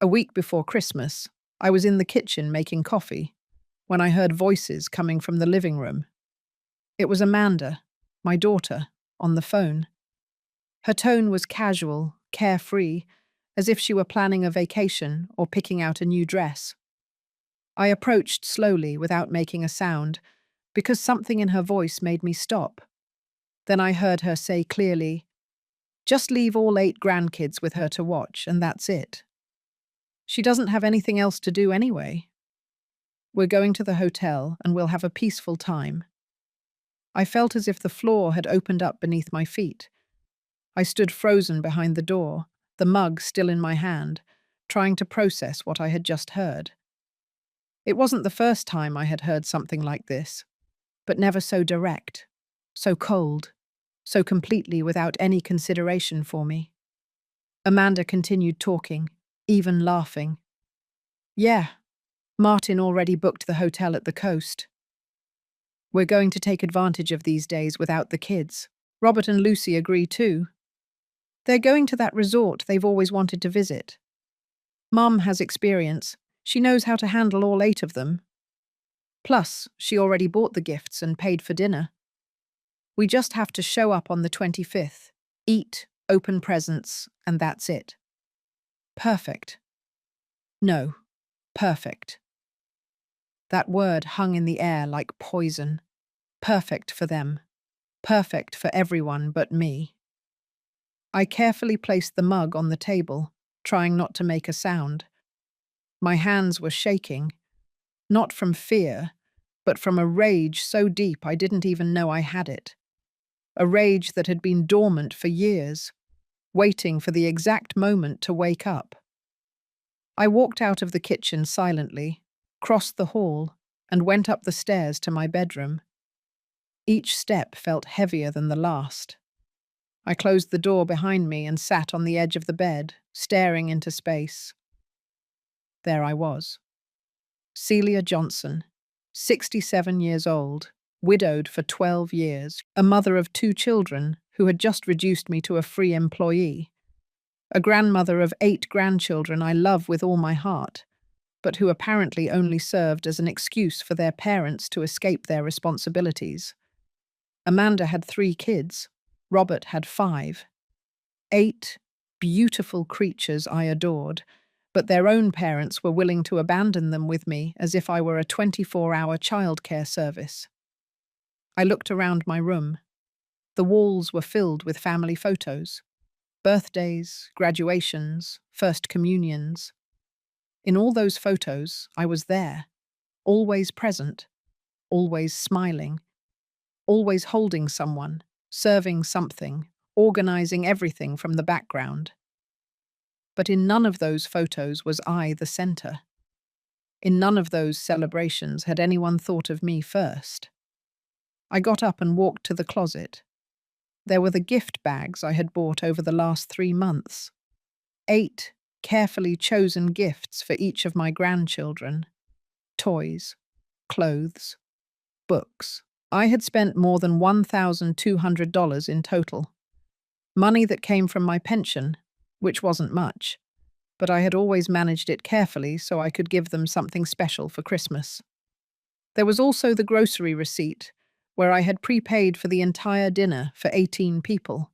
A week before Christmas, I was in the kitchen making coffee when I heard voices coming from the living room. It was Amanda, my daughter, on the phone. Her tone was casual, carefree, as if she were planning a vacation or picking out a new dress. I approached slowly without making a sound, because something in her voice made me stop. Then I heard her say clearly, "Just leave all 8 grandkids with her to watch, and that's it. She doesn't have anything else to do anyway. We're going to the hotel and we'll have a peaceful time." I felt as if the floor had opened up beneath my feet. I stood frozen behind the door, the mug still in my hand, trying to process what I had just heard. It wasn't the first time I had heard something like this, but never so direct, so cold, so completely without any consideration for me. Amanda continued talking, even laughing. "Yeah, Martin already booked the hotel at the coast. We're going to take advantage of these days without the kids. Robert and Lucy agree too. They're going to that resort they've always wanted to visit. Mum has experience. She knows how to handle all 8 of them. Plus, she already bought the gifts and paid for dinner. We just have to show up on the 25th, eat, open presents, and that's it." Perfect. No, perfect. That word hung in the air like poison. Perfect for them. Perfect for everyone but me. I carefully placed the mug on the table, trying not to make a sound. My hands were shaking, not from fear, but from a rage so deep I didn't even know I had it. A rage that had been dormant for years, waiting for the exact moment to wake up. I walked out of the kitchen silently, crossed the hall, and went up the stairs to my bedroom. Each step felt heavier than the last. I closed the door behind me and sat on the edge of the bed, staring into space. There I was. Celia Johnson, 67 years old, widowed for 12 years, a mother of 2 children who had just reduced me to a free employee, a grandmother of 8 grandchildren I love with all my heart, but who apparently only served as an excuse for their parents to escape their responsibilities. Amanda had 3 kids. Robert had 5. 8 beautiful creatures I adored, but their own parents were willing to abandon them with me as if I were a 24-hour childcare service. I looked around my room. The walls were filled with family photos. Birthdays, graduations, first communions. In all those photos, I was there, always present, always smiling, always holding someone, serving something, organizing everything from the background. But in none of those photos was I the center. In none of those celebrations had anyone thought of me first. I got up and walked to the closet. There were the gift bags I had bought over the last 3 months. 8 carefully chosen gifts for each of my grandchildren. Toys, clothes, books. I had spent more than $1,200 in total. Money that came from my pension, which wasn't much, but I had always managed it carefully so I could give them something special for Christmas. There was also the grocery receipt, where I had prepaid for the entire dinner for 18 people.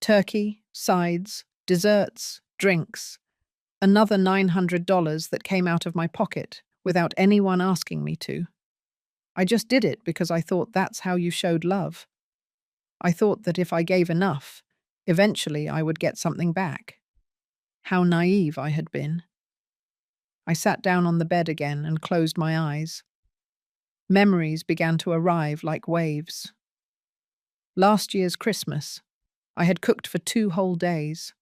Turkey, sides, desserts, drinks. Another $900 that came out of my pocket without anyone asking me to. I just did it because I thought that's how you showed love. I thought that if I gave enough, eventually I would get something back. How naive I had been. I sat down on the bed again and closed my eyes. Memories began to arrive like waves. Last year's Christmas, I had cooked for 2 whole days.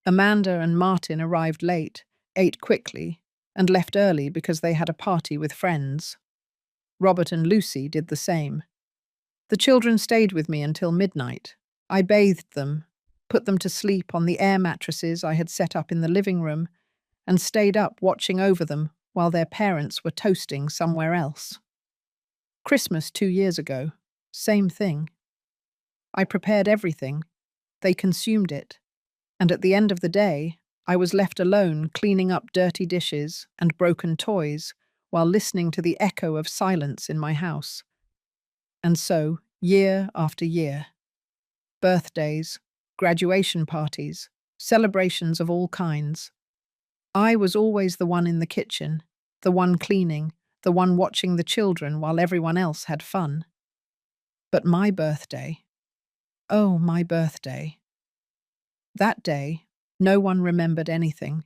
Amanda and Martin arrived late, ate quickly, and left early because they had a party with friends. Robert and Lucy did the same. The children stayed with me until midnight. I bathed them, put them to sleep on the air mattresses I had set up in the living room, and stayed up watching over them while their parents were toasting somewhere else. Christmas 2 years ago, same thing. I prepared everything. They consumed it. And at the end of the day, I was left alone cleaning up dirty dishes and broken toys while listening to the echo of silence in my house. And so, year after year, birthdays, graduation parties, celebrations of all kinds, I was always the one in the kitchen, the one cleaning, the one watching the children while everyone else had fun. But my birthday, oh, my birthday. That day, no one remembered anything.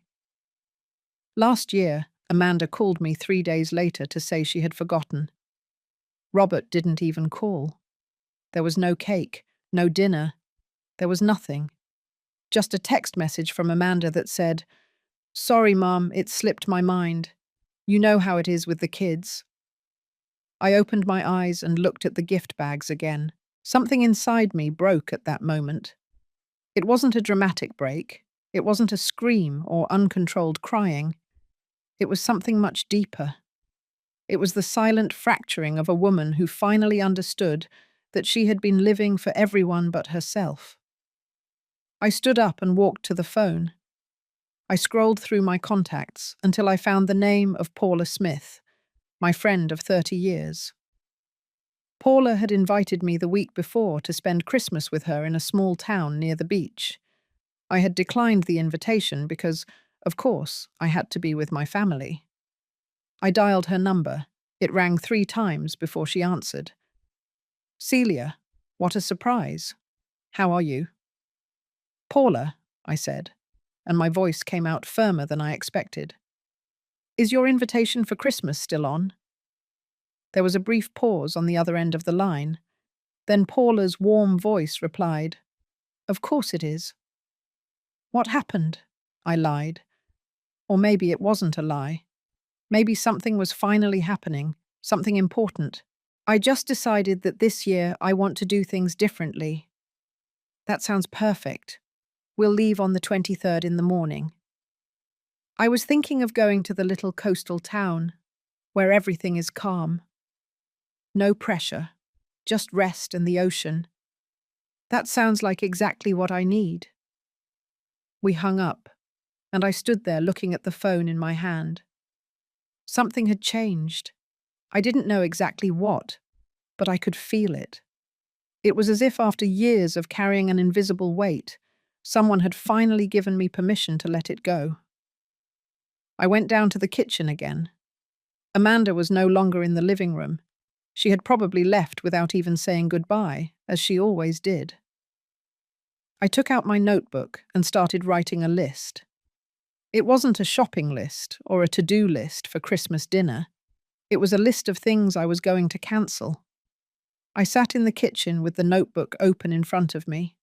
Last year, Amanda called me 3 days later to say she had forgotten. Robert didn't even call. There was no cake, no dinner. There was nothing. Just a text message from Amanda that said, "Sorry, Mum, it slipped my mind. You know how it is with the kids." I opened my eyes and looked at the gift bags again. Something inside me broke at that moment. It wasn't a dramatic break. It wasn't a scream or uncontrolled crying. It was something much deeper. It was the silent fracturing of a woman who finally understood that she had been living for everyone but herself. I stood up and walked to the phone. I scrolled through my contacts until I found the name of Paula Smith, my friend of 30 years. Paula had invited me the week before to spend Christmas with her in a small town near the beach. I had declined the invitation because, of course, I had to be with my family. I dialed her number. It rang 3 times before she answered. "Celia, what a surprise. How are you?" "Paula," I said, and my voice came out firmer than I expected. "Is your invitation for Christmas still on?" There was a brief pause on the other end of the line. Then Paula's warm voice replied, "Of course it is." "What happened?" I lied. Or maybe it wasn't a lie. Maybe something was finally happening, something important. "I just decided that this year I want to do things differently." "That sounds perfect. We'll leave on the 23rd in the morning." I was thinking of going to the little coastal town, where everything is calm. No pressure, just rest and the ocean. That sounds like exactly what I need. We hung up, and I stood there looking at the phone in my hand. Something had changed. I didn't know exactly what, but I could feel it. It was as if after years of carrying an invisible weight, someone had finally given me permission to let it go. I went down to the kitchen again. Amanda was no longer in the living room. She had probably left without even saying goodbye, as she always did. I took out my notebook and started writing a list. It wasn't a shopping list or a to-do list for Christmas dinner. It was a list of things I was going to cancel. I sat in the kitchen with the notebook open in front of me.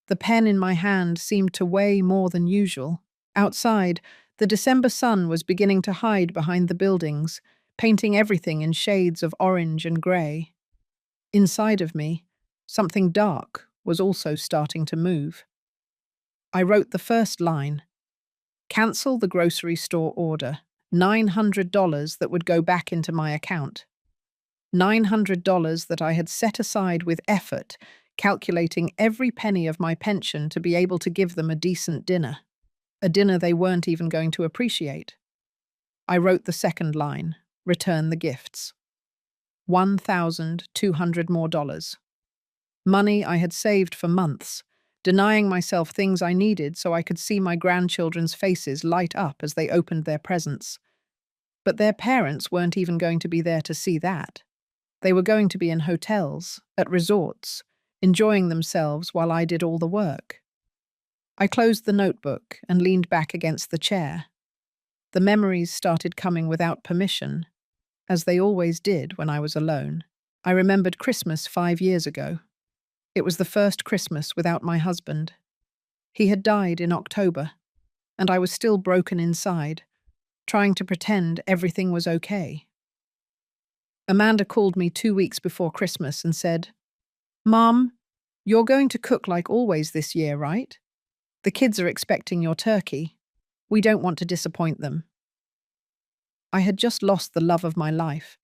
The pen in my hand seemed to weigh more than usual. Outside, the December sun was beginning to hide behind the buildings, painting everything in shades of orange and grey. Inside of me, something dark was also starting to move. I wrote the first line. Cancel the grocery store order. $900 that would go back into my account. $900 that I had set aside with effort, calculating every penny of my pension to be able to give them a decent dinner. A dinner they weren't even going to appreciate. I wrote the second line. Return the gifts. $1,200 more. Money I had saved for months, denying myself things I needed so I could see my grandchildren's faces light up as they opened their presents. But their parents weren't even going to be there to see that. They were going to be in hotels, at resorts, enjoying themselves while I did all the work. I closed the notebook and leaned back against the chair. The memories started coming without permission, as they always did when I was alone. I remembered Christmas 5 years ago. It was the first Christmas without my husband. He had died in October, and I was still broken inside, trying to pretend everything was okay. Amanda called me 2 weeks before Christmas and said, "Mom, you're going to cook like always this year, right? The kids are expecting your turkey. We don't want to disappoint them." I had just lost the love of my life,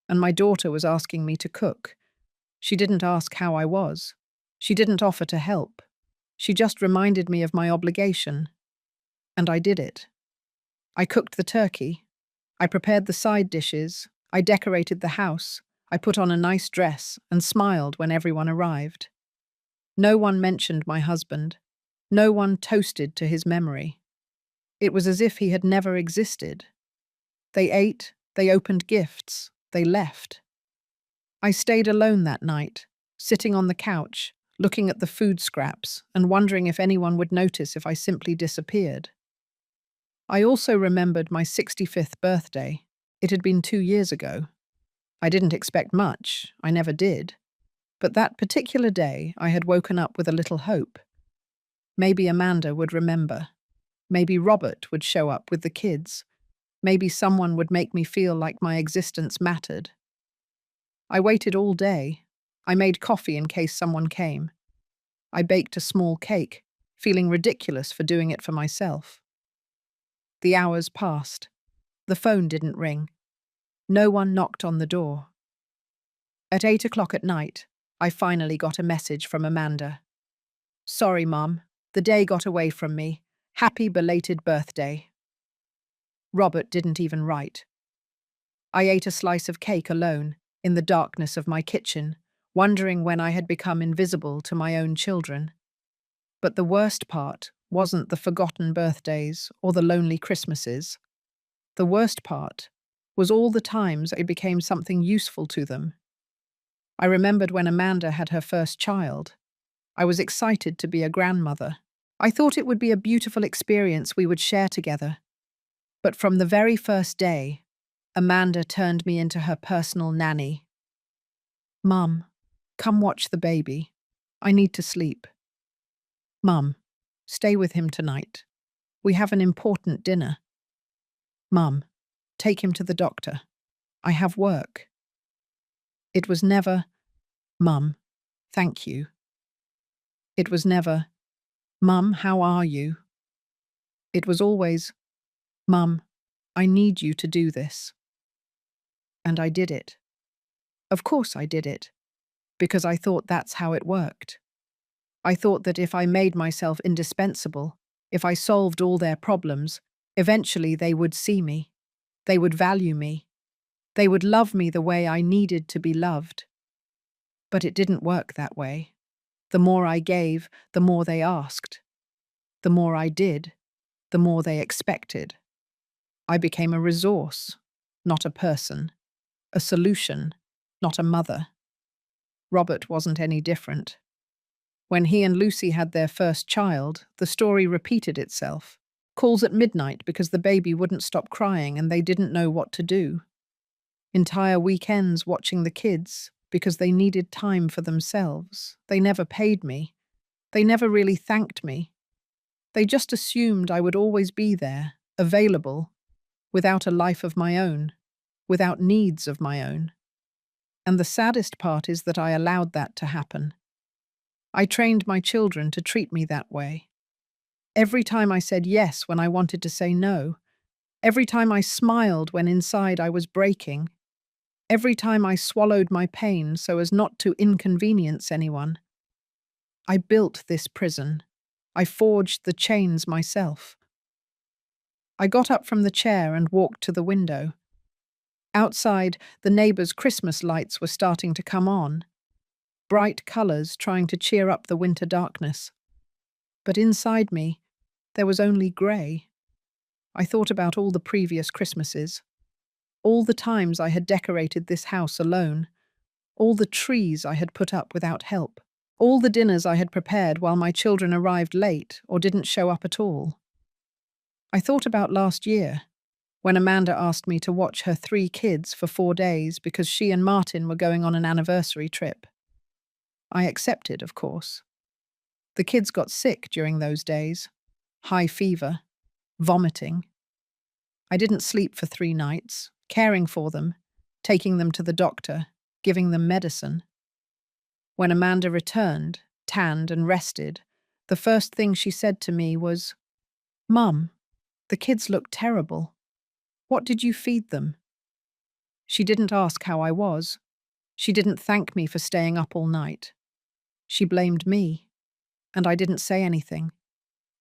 and my daughter was asking me to cook. She didn't ask how I was. She didn't offer to help. She just reminded me of my obligation. And I did it. I cooked the turkey. I prepared the side dishes. I decorated the house. I put on a nice dress and smiled when everyone arrived. No one mentioned my husband. No one toasted to his memory. It was as if he had never existed. They ate, they opened gifts, they left. I stayed alone that night, sitting on the couch, looking at the food scraps and wondering if anyone would notice if I simply disappeared. I also remembered my 65th birthday. It had been 2 years ago. I didn't expect much, I never did. But that particular day, I had woken up with a little hope. Maybe Amanda would remember. Maybe Robert would show up with the kids. Maybe someone would make me feel like my existence mattered. I waited all day. I made coffee in case someone came. I baked a small cake, feeling ridiculous for doing it for myself. The hours passed. The phone didn't ring. No one knocked on the door. At 8 o'clock at night, I finally got a message from Amanda. "Sorry, Mum. The day got away from me. Happy belated birthday." Robert didn't even write. I ate a slice of cake alone, in the darkness of my kitchen, wondering when I had become invisible to my own children. But the worst part wasn't the forgotten birthdays or the lonely Christmases. The worst part was all the times I became something useful to them. I remembered when Amanda had her first child. I was excited to be a grandmother. I thought it would be a beautiful experience we would share together. But from the very first day, Amanda turned me into her personal nanny. "Mum, come watch the baby. I need to sleep." "Mum, stay with him tonight. We have an important dinner." "Mum, take him to the doctor. I have work." It was never, "Mum, thank you." It was never, "Mum, how are you?" It was always, "Mum, I need you to do this." And I did it. Of course I did it, because I thought that's how it worked. I thought that if I made myself indispensable, if I solved all their problems, eventually they would see me. They would value me. They would love me the way I needed to be loved. But it didn't work that way. The more I gave, the more they asked. The more I did, the more they expected. I became a resource, not a person. A solution, not a mother. Robert wasn't any different. When he and Lucy had their first child, the story repeated itself. Calls at midnight because the baby wouldn't stop crying and they didn't know what to do. Entire weekends watching the kids because they needed time for themselves. They never paid me. They never really thanked me. They just assumed I would always be there, available, without a life of my own, without needs of my own. And the saddest part is that I allowed that to happen. I trained my children to treat me that way. Every time I said yes when I wanted to say no, every time I smiled when inside I was breaking, every time I swallowed my pain so as not to inconvenience anyone, I built this prison. I forged the chains myself. I got up from the chair and walked to the window. Outside, the neighbors' Christmas lights were starting to come on, bright colors trying to cheer up the winter darkness. But inside me, there was only grey. I thought about all the previous Christmases, all the times I had decorated this house alone, all the trees I had put up without help, all the dinners I had prepared while my children arrived late or didn't show up at all. I thought about last year, when Amanda asked me to watch her 3 kids for 4 days because she and Martin were going on an anniversary trip. I accepted, of course. The kids got sick during those days. High fever, vomiting. I didn't sleep for 3 nights, caring for them, taking them to the doctor, giving them medicine. When Amanda returned, tanned and rested, the first thing she said to me was, "Mum, the kids look terrible. What did you feed them?" She didn't ask how I was. She didn't thank me for staying up all night. She blamed me, and I didn't say anything.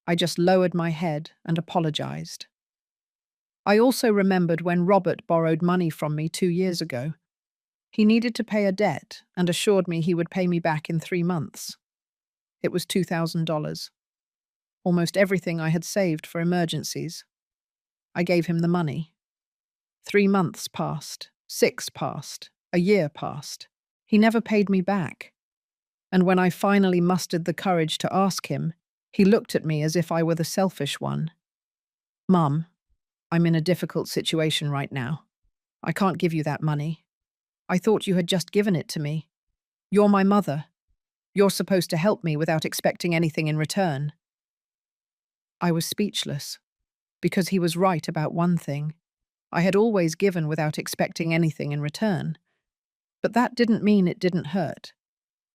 I just lowered my head and apologized. I also remembered when Robert borrowed money from me 2 years ago. He needed to pay a debt and assured me he would pay me back in 3 months. It was $2,000, almost everything I had saved for emergencies. I gave him the money. 3 months passed, 6 passed, a year passed. He never paid me back. And when I finally mustered the courage to ask him, he looked at me as if I were the selfish one. "Mum, I'm in a difficult situation right now. I can't give you that money. I thought you had just given it to me. You're my mother. You're supposed to help me without expecting anything in return." I was speechless, because he was right about one thing. I had always given without expecting anything in return. But that didn't mean it didn't hurt.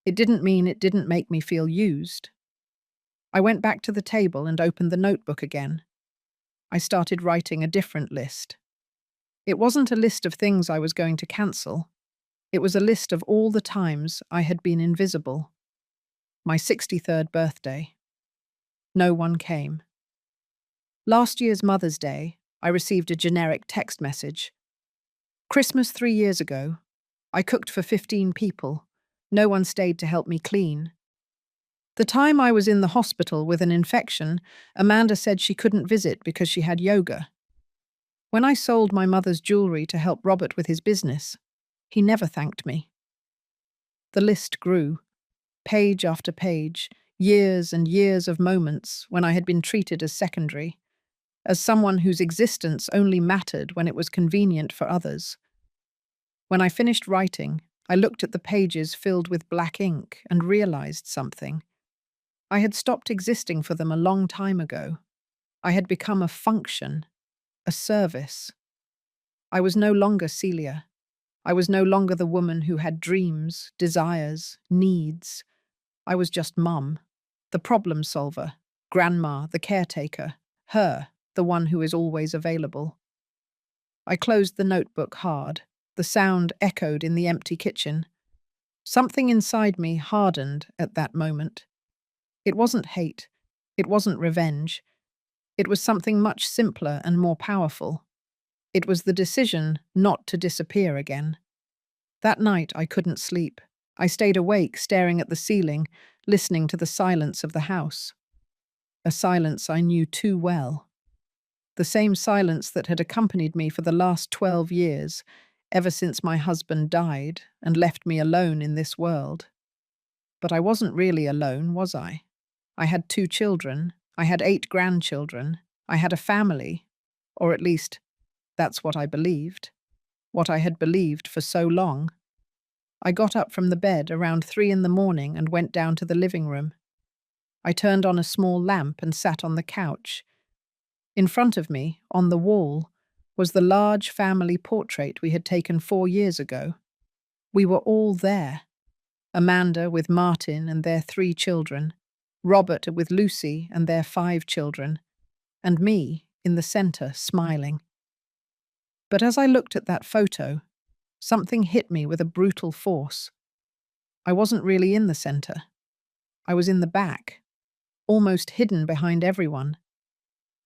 It didn't mean it didn't make me feel used. I went back to the table and opened the notebook again. I started writing a different list. It wasn't a list of things I was going to cancel. It was a list of all the times I had been invisible. My 63rd birthday. No one came. Last year's Mother's Day, I received a generic text message. Christmas 3 years ago, I cooked for 15 people. No one stayed to help me clean. The time I was in the hospital with an infection, Amanda said she couldn't visit because she had yoga. When I sold my mother's jewelry to help Robert with his business, he never thanked me. The list grew, page after page, years and years of moments when I had been treated as secondary, as someone whose existence only mattered when it was convenient for others. When I finished writing, I looked at the pages filled with black ink and realized something. I had stopped existing for them a long time ago. I had become a function, a service. I was no longer Celia. I was no longer the woman who had dreams, desires, needs. I was just Mum, the problem solver, Grandma, the caretaker, her, the one who is always available. I closed the notebook hard. The sound echoed in the empty kitchen. Something inside me hardened at that moment. It wasn't hate. It wasn't revenge. It was something much simpler and more powerful. It was the decision not to disappear again. That night I couldn't sleep. I stayed awake, staring at the ceiling, listening to the silence of the house. A silence I knew too well. The same silence that had accompanied me for the last 12 years, ever since my husband died and left me alone in this world. But I wasn't really alone, was I? I had 2 children. I had 8 grandchildren. I had a family. Or at least, that's what I believed. What I had believed for so long. I got up from the bed around 3 in the morning and went down to the living room. I turned on a small lamp and sat on the couch. In front of me, on the wall, was the large family portrait we had taken 4 years ago. We were all there. Amanda with Martin and their 3 children, Robert with Lucy and their 5 children, and me in the center, smiling. But as I looked at that photo, something hit me with a brutal force. I wasn't really in the center. I was in the back, almost hidden behind everyone.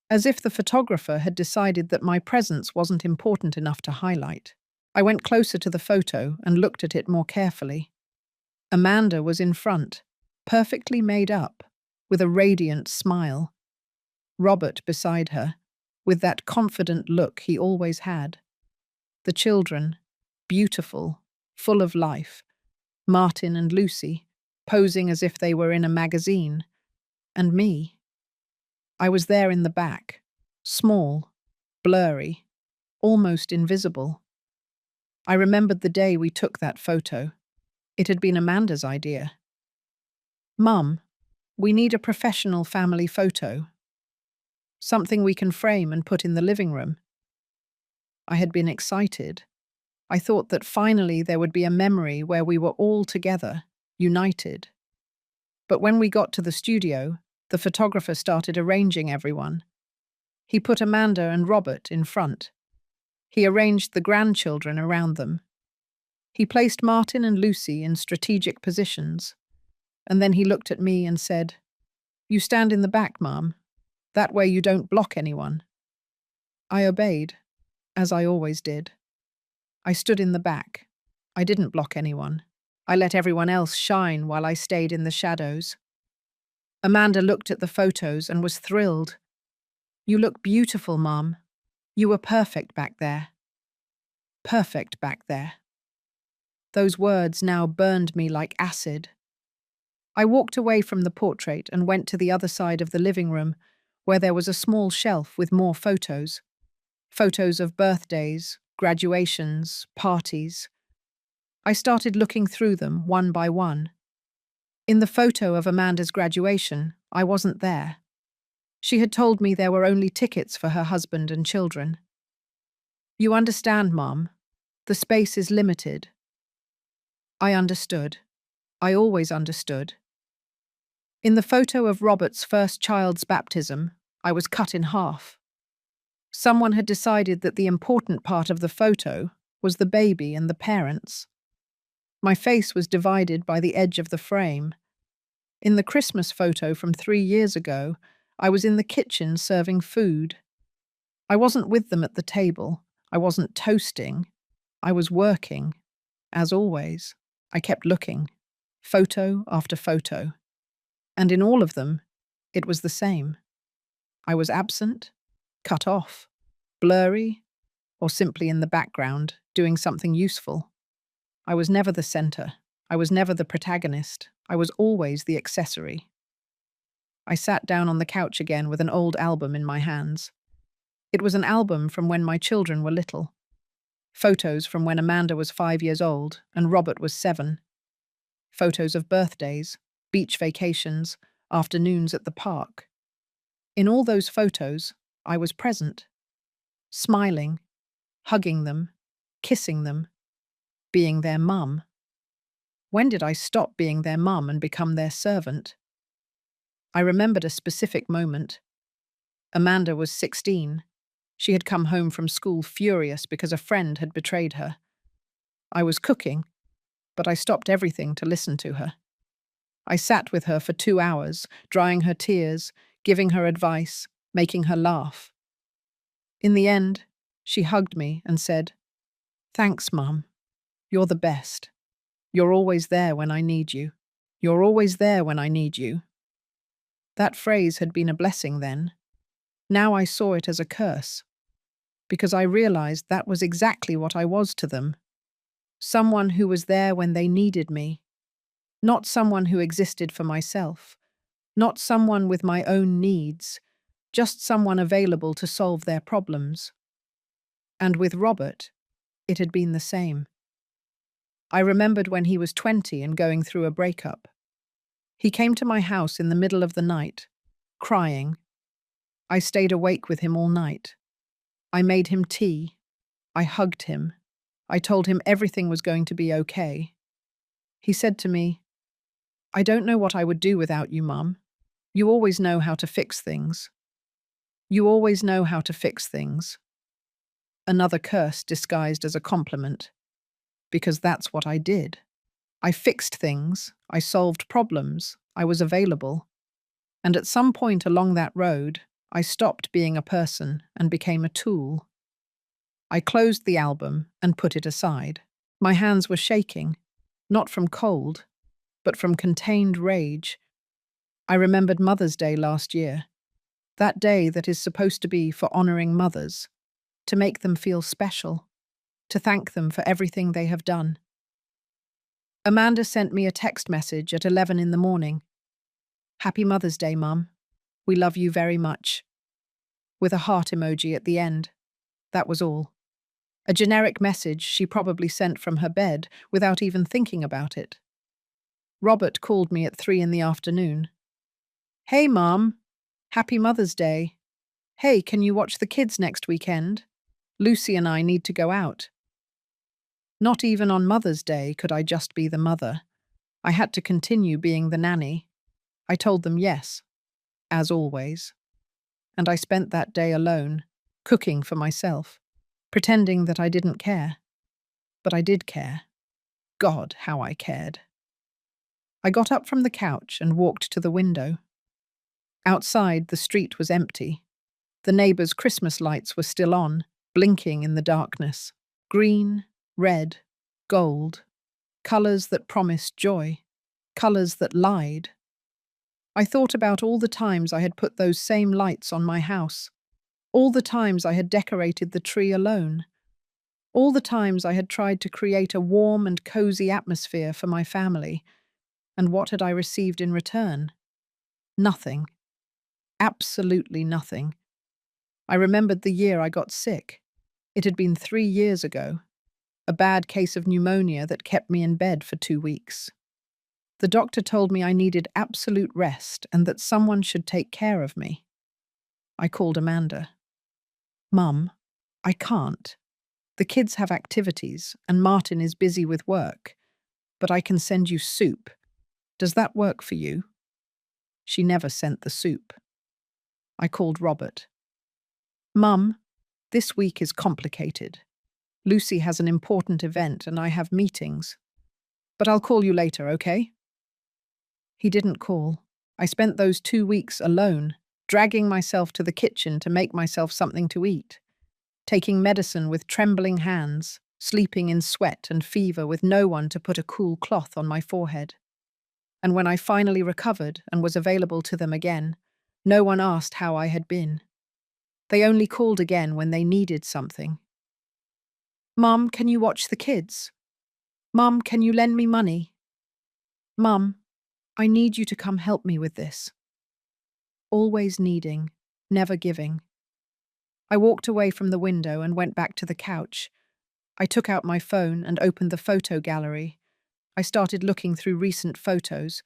As if the photographer had decided that my presence wasn't important enough to highlight. I went closer to the photo and looked at it more carefully. Amanda was in front, perfectly made up, with a radiant smile. Robert beside her, with that confident look he always had. The children, beautiful, full of life. Martin and Lucy, posing as if they were in a magazine. And me. I was there in the back, small, blurry, almost invisible. I remembered the day we took that photo. It had been Amanda's idea. "Mum, we need a professional family photo. Something we can frame and put in the living room." I had been excited. I thought that finally there would be a memory where we were all together, united. But when we got to the studio, the photographer started arranging everyone. He put Amanda and Robert in front. He arranged the grandchildren around them. He placed Martin and Lucy in strategic positions. And then he looked at me and said, "You stand in the back, Mom. That way you don't block anyone." I obeyed, as I always did. I stood in the back. I didn't block anyone. I let everyone else shine while I stayed in the shadows. Amanda looked at the photos and was thrilled. "You look beautiful, Mom. You were perfect back there. Perfect back there." Those words now burned me like acid. I walked away from the portrait and went to the other side of the living room, where there was a small shelf with more photos. Photos of birthdays, graduations, parties. I started looking through them one by one. In the photo of Amanda's graduation, I wasn't there. She had told me there were only tickets for her husband and children. "You understand, Mom. The space is limited." I understood. I always understood. In the photo of Robert's first child's baptism, I was cut in half. Someone had decided that the important part of the photo was the baby and the parents. My face was divided by the edge of the frame. In the Christmas photo from 3 years ago, I was in the kitchen serving food. I wasn't with them at the table. I wasn't toasting. I was working. As always, I kept looking, photo after photo. And in all of them, it was the same. I was absent, cut off, blurry, or simply in the background, doing something useful. I was never the center. I was never the protagonist. I was always the accessory. I sat down on the couch again with an old album in my hands. It was an album from when my children were little. Photos from when Amanda was 5 years old and Robert was 7. Photos of birthdays, beach vacations, afternoons at the park. In all those photos, I was present, smiling, hugging them, kissing them, being their mum. When did I stop being their mum and become their servant? I remembered a specific moment. Amanda was 16. She had come home from school furious because a friend had betrayed her. I was cooking, but I stopped everything to listen to her. I sat with her for 2 hours, drying her tears, giving her advice, making her laugh. In the end, she hugged me and said, "Thanks, Mum. You're the best. You're always there when I need you. You're always there when I need you." That phrase had been a blessing then. Now I saw it as a curse, because I realized that was exactly what I was to them. Someone who was there when they needed me. Not someone who existed for myself. Not someone with my own needs. Just someone available to solve their problems. And with Robert, it had been the same. I remembered when he was 20 and going through a breakup. He came to my house in the middle of the night, crying. I stayed awake with him all night. I made him tea. I hugged him. I told him everything was going to be okay. He said to me, "I don't know what I would do without you, Mum. You always know how to fix things. You always know how to fix things." Another curse disguised as a compliment, because that's what I did. I fixed things, I solved problems, I was available. And at some point along that road, I stopped being a person and became a tool. I closed the album and put it aside. My hands were shaking, not from cold, but from contained rage. I remembered Mother's Day last year, that day that is supposed to be for honoring mothers, to make them feel special, to thank them for everything they have done. Amanda sent me a text message at 11 in the morning. "Happy Mother's Day, Mum. We love you very much." With a heart emoji at the end. That was all. A generic message she probably sent from her bed without even thinking about it. Robert called me at 3 in the afternoon. "Hey, Mom. Happy Mother's Day. Hey, can you watch the kids next weekend? Lucy and I need to go out." Not even on Mother's Day could I just be the mother. I had to continue being the nanny. I told them yes, as always. And I spent that day alone, cooking for myself, pretending that I didn't care. But I did care. God, how I cared. I got up from the couch and walked to the window. Outside, the street was empty. The neighbors' Christmas lights were still on, blinking in the darkness. Green, red, gold. Colors that promised joy. Colors that lied. I thought about all the times I had put those same lights on my house. All the times I had decorated the tree alone. All the times I had tried to create a warm and cozy atmosphere for my family. And what had I received in return? Nothing. Absolutely nothing. I remembered the year I got sick. It had been 3 years ago. A bad case of pneumonia that kept me in bed for 2 weeks. The doctor told me I needed absolute rest and that someone should take care of me. I called Amanda. Mum, I can't. The kids have activities and Martin is busy with work, but I can send you soup. Does that work for you? She never sent the soup. I called Robert. Mum, this week is complicated. Lucy has an important event and I have meetings. But I'll call you later, okay? He didn't call. I spent those 2 weeks alone, dragging myself to the kitchen to make myself something to eat, taking medicine with trembling hands, sleeping in sweat and fever with no one to put a cool cloth on my forehead. And when I finally recovered and was available to them again, no one asked how I had been. They only called again when they needed something. Mum, can you watch the kids? Mum, can you lend me money? Mum, I need you to come help me with this. Always needing, never giving. I walked away from the window and went back to the couch. I took out my phone and opened the photo gallery. I started looking through recent photos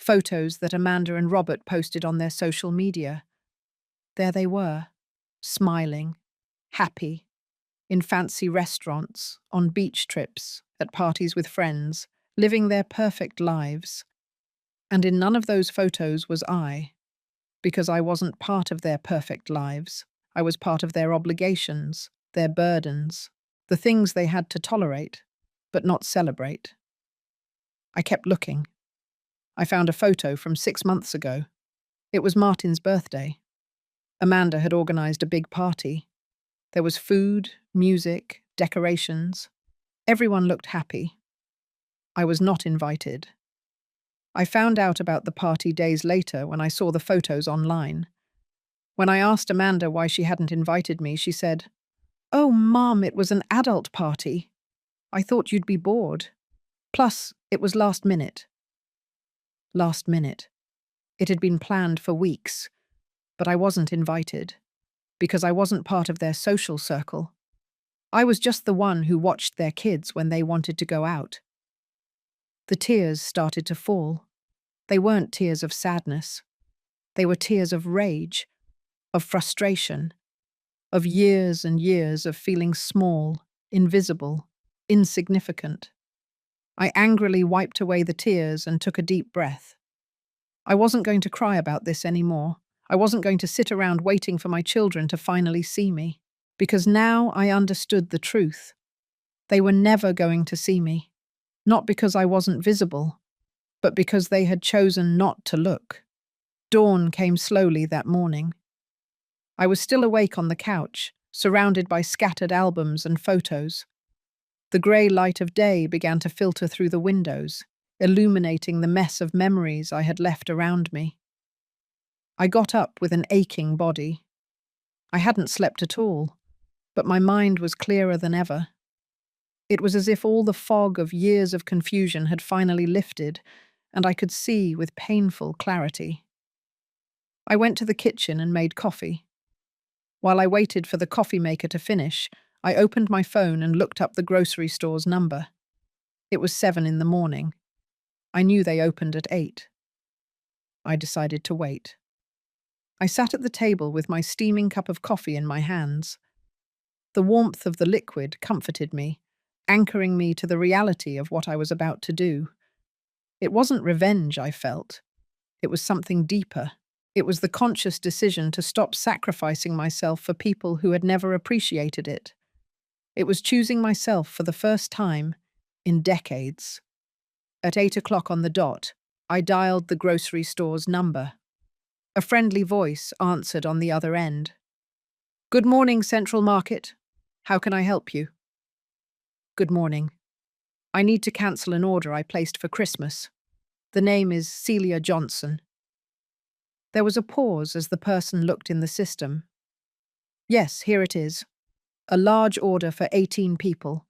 that Amanda and Robert posted on their social media. There they were, smiling, happy, in fancy restaurants, on beach trips, at parties with friends, living their perfect lives. And in none of those photos was I, because I wasn't part of their perfect lives. I was part of their obligations, their burdens, the things they had to tolerate, but not celebrate. I kept looking. I found a photo from 6 months ago. It was Martin's birthday. Amanda had organized a big party. There was food, music, decorations. Everyone looked happy. I was not invited. I found out about the party days later when I saw the photos online. When I asked Amanda why she hadn't invited me, she said, "Oh, Mum, it was an adult party. I thought you'd be bored. Plus, it was last minute." Last minute. It had been planned for weeks, but I wasn't invited, because I wasn't part of their social circle. I was just the one who watched their kids when they wanted to go out. The tears started to fall. They weren't tears of sadness. They were tears of rage, of frustration, of years and years of feeling small, invisible, insignificant. I angrily wiped away the tears and took a deep breath. I wasn't going to cry about this anymore. I wasn't going to sit around waiting for my children to finally see me, because now I understood the truth. They were never going to see me, not because I wasn't visible, but because they had chosen not to look. Dawn came slowly that morning. I was still awake on the couch, surrounded by scattered albums and photos. The grey light of day began to filter through the windows, illuminating the mess of memories I had left around me. I got up with an aching body. I hadn't slept at all, but my mind was clearer than ever. It was as if all the fog of years of confusion had finally lifted, and I could see with painful clarity. I went to the kitchen and made coffee. While I waited for the coffee maker to finish, I opened my phone and looked up the grocery store's number. It was 7 in the morning. I knew they opened at 8. I decided to wait. I sat at the table with my steaming cup of coffee in my hands. The warmth of the liquid comforted me, anchoring me to the reality of what I was about to do. It wasn't revenge I felt. It was something deeper. It was the conscious decision to stop sacrificing myself for people who had never appreciated it. It was choosing myself for the first time in decades. At 8 o'clock on the dot, I dialed the grocery store's number. A friendly voice answered on the other end. Good morning, Central Market. How can I help you? Good morning. I need to cancel an order I placed for Christmas. The name is Celia Johnson. There was a pause as the person looked in the system. Yes, here it is. A large order for 18 people.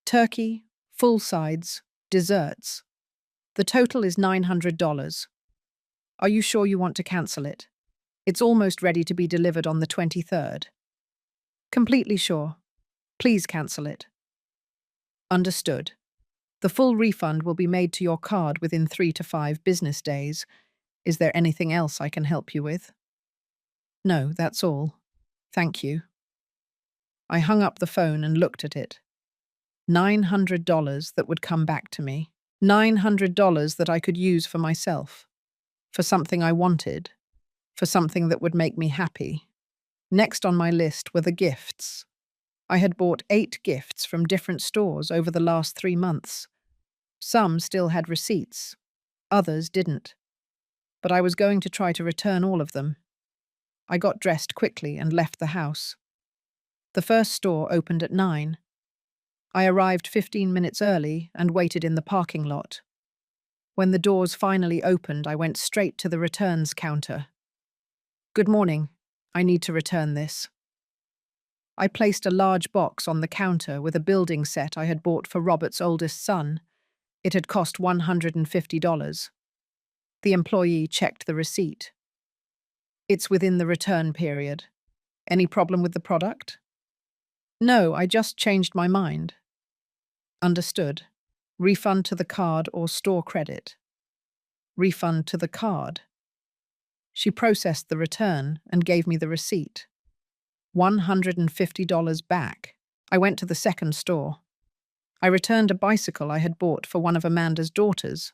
Turkey, full sides, desserts. The total is $900. Are you sure you want to cancel it? It's almost ready to be delivered on the 23rd. Completely sure. Please cancel it. Understood. The full refund will be made to your card within 3 to 5 business days. Is there anything else I can help you with? No, that's all. Thank you. I hung up the phone and looked at it. $900 that would come back to me. $900 that I could use for myself. For something I wanted. For something that would make me happy. Next on my list were the gifts. I had bought 8 gifts from different stores over the last 3 months. Some still had receipts. Others didn't. But I was going to try to return all of them. I got dressed quickly and left the house. The first store opened at 9. I arrived 15 minutes early and waited in the parking lot. When the doors finally opened, I went straight to the returns counter. Good morning. I need to return this. I placed a large box on the counter with a building set I had bought for Robert's oldest son. It had cost $150. The employee checked the receipt. It's within the return period. Any problem with the product? No, I just changed my mind. Understood. Refund to the card or store credit. Refund to the card. She processed the return and gave me the receipt. $150 back. I went to the second store. I returned a bicycle I had bought for one of Amanda's daughters.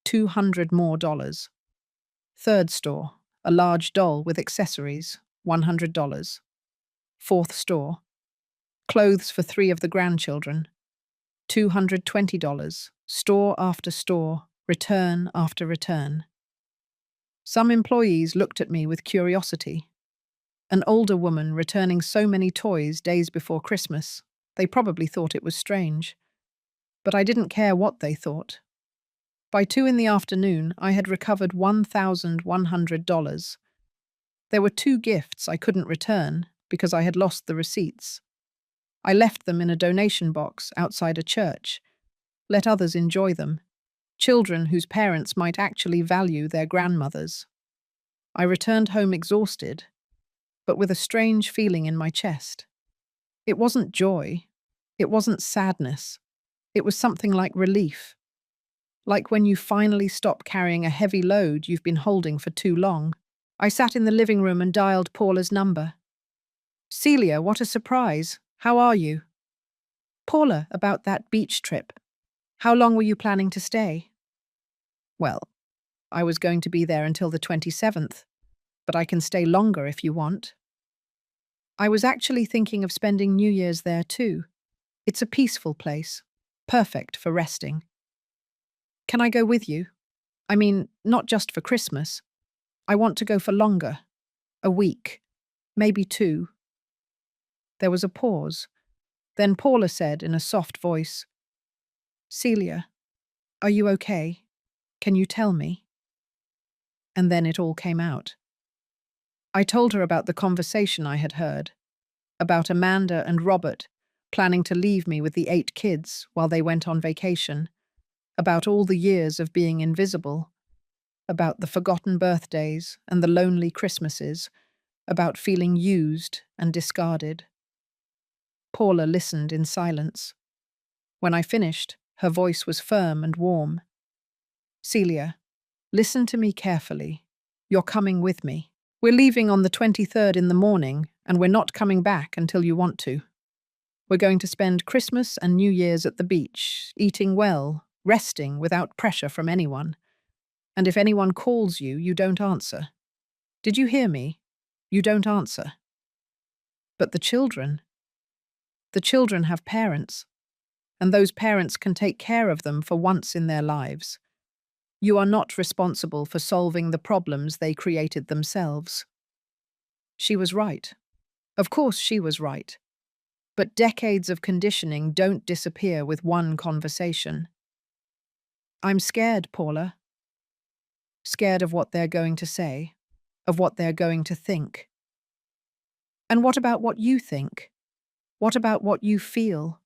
$200 more. Third store. A large doll with accessories. $100. Fourth store. Clothes for 3 of the grandchildren. $220. Store after store. Return after return. Some employees looked at me with curiosity. An older woman returning so many toys days before Christmas. They probably thought it was strange. But I didn't care what they thought. By 2 in the afternoon, I had recovered $1,100. There were 2 gifts I couldn't return because I had lost the receipts. I left them in a donation box outside a church. Let others enjoy them. Children whose parents might actually value their grandmothers. I returned home exhausted, but with a strange feeling in my chest. It wasn't joy. It wasn't sadness. It was something like relief. Like when you finally stop carrying a heavy load you've been holding for too long. I sat in the living room and dialed Paula's number. Celia, what a surprise. How are you? Paula, about that beach trip. How long were you planning to stay? Well, I was going to be there until the 27th, but I can stay longer if you want. I was actually thinking of spending New Year's there too. It's a peaceful place, perfect for resting. Can I go with you? I mean, not just for Christmas. I want to go for longer. A week, maybe 2. There was a pause. Then Paula said in a soft voice, Celia, are you okay? Can you tell me? And then it all came out. I told her about the conversation I had heard, about Amanda and Robert planning to leave me with the 8 kids while they went on vacation, about all the years of being invisible, about the forgotten birthdays and the lonely Christmases, about feeling used and discarded. Paula listened in silence. When I finished, her voice was firm and warm. Celia, listen to me carefully. You're coming with me. We're leaving on the 23rd in the morning, and we're not coming back until you want to. We're going to spend Christmas and New Year's at the beach, eating well, resting without pressure from anyone. And if anyone calls you, you don't answer. Did you hear me? You don't answer. But the children have parents, and those parents can take care of them for once in their lives. You are not responsible for solving the problems they created themselves. She was right. Of course she was right. But decades of conditioning don't disappear with one conversation. I'm scared, Paula. Scared of what they're going to say, of what they're going to think. And what about what you think? What about what you feel?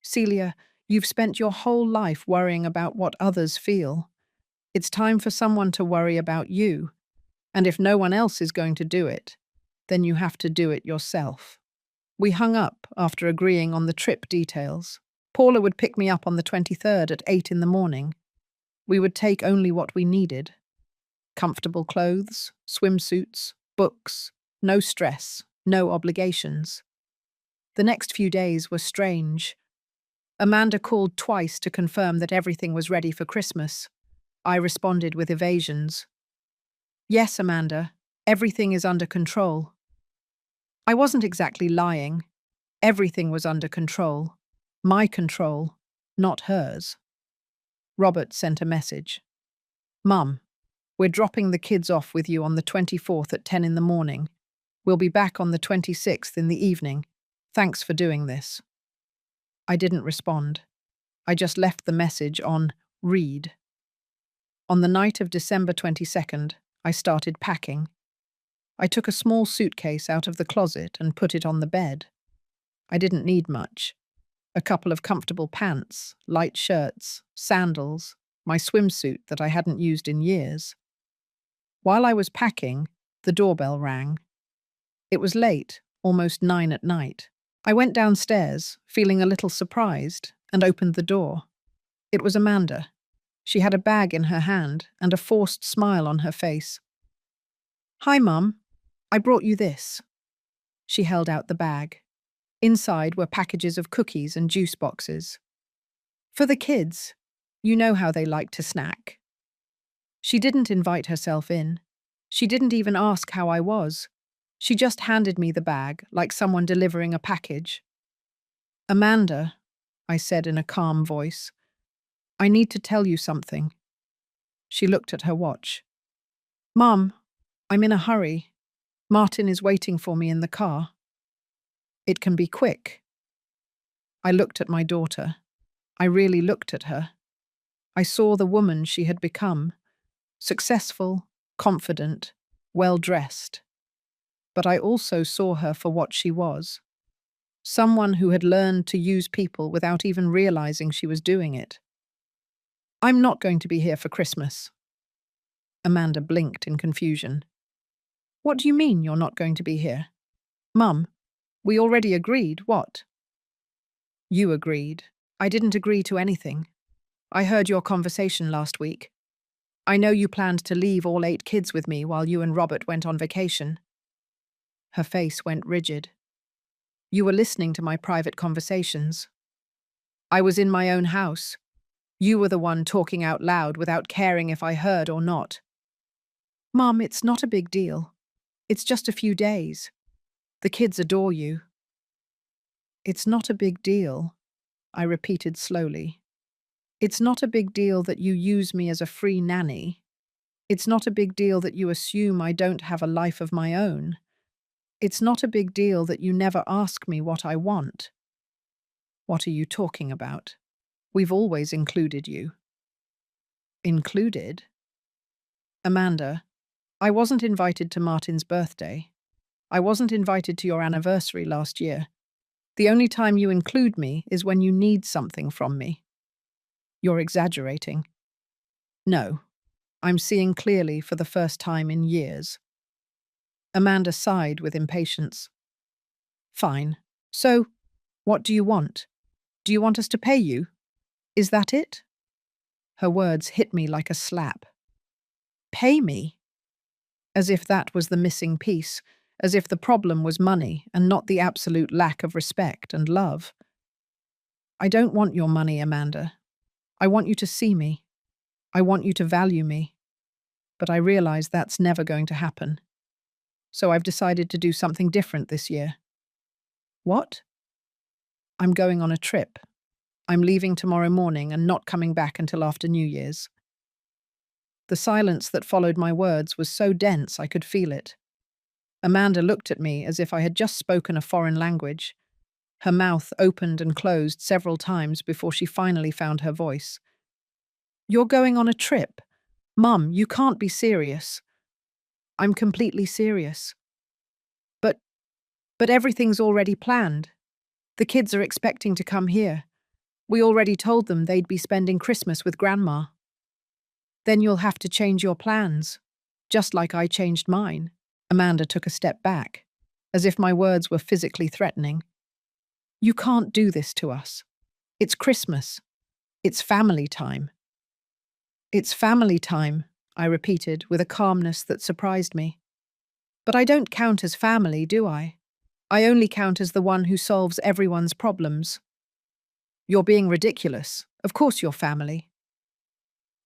Celia, you've spent your whole life worrying about what others feel. It's time for someone to worry about you. And if no one else is going to do it, then you have to do it yourself. We hung up after agreeing on the trip details. Paula would pick me up on the 23rd at 8 in the morning. We would take only what we needed. Comfortable clothes, swimsuits, books, no stress, no obligations. The next few days were strange. Amanda called twice to confirm that everything was ready for Christmas. I responded with evasions. Yes, Amanda, everything is under control. I wasn't exactly lying. Everything was under control. My control, not hers. Robert sent a message. Mum, we're dropping the kids off with you on the 24th at 10 in the morning. We'll be back on the 26th in the evening. Thanks for doing this. I didn't respond. I just left the message on read. On the night of December 22nd, I started packing. I took a small suitcase out of the closet and put it on the bed. I didn't need much. A couple of comfortable pants, light shirts, sandals, my swimsuit that I hadn't used in years. While I was packing, the doorbell rang. It was late, almost 9 at night. I went downstairs, feeling a little surprised, and opened the door. It was Amanda. She had a bag in her hand and a forced smile on her face. Hi, Mum. I brought you this. She held out the bag. Inside were packages of cookies and juice boxes. For the kids. You know how they like to snack. She didn't invite herself in. She didn't even ask how I was. She just handed me the bag like someone delivering a package. Amanda, I said in a calm voice, I need to tell you something. She looked at her watch. Mum, I'm in a hurry. Martin is waiting for me in the car. It can be quick. I looked at my daughter. I really looked at her. I saw the woman she had become, successful, confident, well-dressed. But I also saw her for what she was. Someone who had learned to use people without even realizing she was doing it. I'm not going to be here for Christmas. Amanda blinked in confusion. What do you mean you're not going to be here? Mum, we already agreed, what? You agreed. I didn't agree to anything. I heard your conversation last week. I know you planned to leave all 8 kids with me while you and Robert went on vacation. Her face went rigid. You were listening to my private conversations. I was in my own house. You were the one talking out loud without caring if I heard or not. Mum, it's not a big deal. It's just a few days. The kids adore you. It's not a big deal, I repeated slowly. It's not a big deal that you use me as a free nanny. It's not a big deal that you assume I don't have a life of my own. It's not a big deal that you never ask me what I want. What are you talking about? We've always included you. Included? Amanda, I wasn't invited to Martin's birthday. I wasn't invited to your anniversary last year. The only time you include me is when you need something from me. You're exaggerating. No, I'm seeing clearly for the first time in years. Amanda sighed with impatience. Fine. So, what do you want? Do you want us to pay you? Is that it? Her words hit me like a slap. Pay me? As if that was the missing piece, as if the problem was money and not the absolute lack of respect and love. I don't want your money, Amanda. I want you to see me. I want you to value me. But I realize that's never going to happen. So I've decided to do something different this year. What? I'm going on a trip. I'm leaving tomorrow morning and not coming back until after New Year's. The silence that followed my words was so dense I could feel it. Amanda looked at me as if I had just spoken a foreign language. Her mouth opened and closed several times before she finally found her voice. "You're going on a trip? Mum, you can't be serious." "I'm completely serious." But, but everything's already planned. The kids are expecting to come here. We already told them they'd be spending Christmas with Grandma. Then you'll have to change your plans, just like I changed mine. Amanda took a step back, as if my words were physically threatening. "You can't do this to us. It's Christmas. It's family time." "It's family time," I repeated with a calmness that surprised me. "But I don't count as family, do I? I only count as the one who solves everyone's problems." "You're being ridiculous. Of course you're family."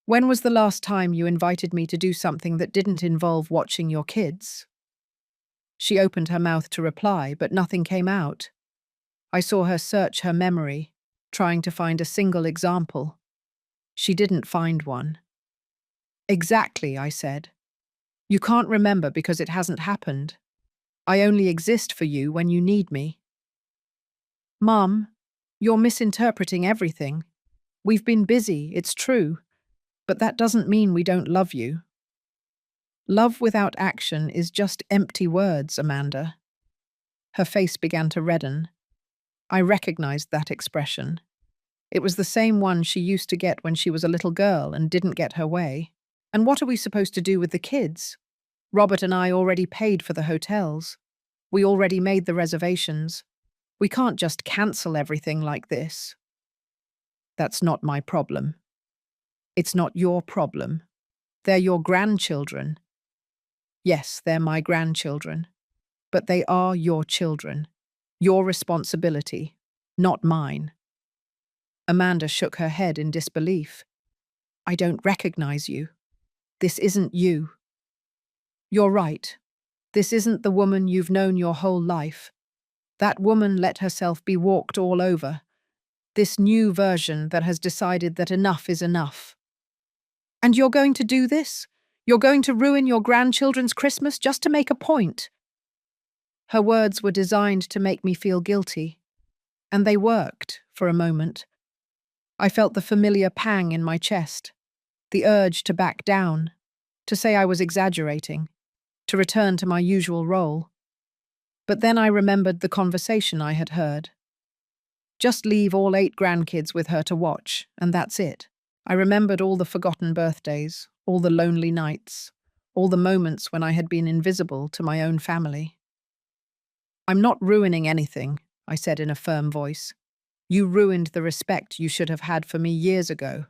"When was the last time you invited me to do something that didn't involve watching your kids?" She opened her mouth to reply, but nothing came out. I saw her search her memory, trying to find a single example. She didn't find one. "Exactly," I said. "You can't remember because it hasn't happened. I only exist for you when you need me." "Mum, you're misinterpreting everything. We've been busy, it's true, but that doesn't mean we don't love you." "Love without action is just empty words, Amanda." Her face began to redden. I recognized that expression. It was the same one she used to get when she was a little girl and didn't get her way. "And what are we supposed to do with the kids? Robert and I already paid for the hotels. We already made the reservations. We can't just cancel everything like this." "That's not my problem." "It's not your problem. They're your grandchildren." "Yes, they're my grandchildren. But they are your children. Your responsibility, not mine." Amanda shook her head in disbelief. "I don't recognize you. This isn't you." "You're right. This isn't the woman you've known your whole life. That woman let herself be walked all over. This new version that has decided that enough is enough." "And you're going to do this? You're going to ruin your grandchildren's Christmas just to make a point?" Her words were designed to make me feel guilty. And they worked, for a moment. I felt the familiar pang in my chest, the urge to back down, to say I was exaggerating, to return to my usual role. But then I remembered the conversation I had heard. Just leave all 8 grandkids with her to watch, and that's it. I remembered all the forgotten birthdays, all the lonely nights, all the moments when I had been invisible to my own family. "I'm not ruining anything," I said in a firm voice. "You ruined the respect you should have had for me years ago.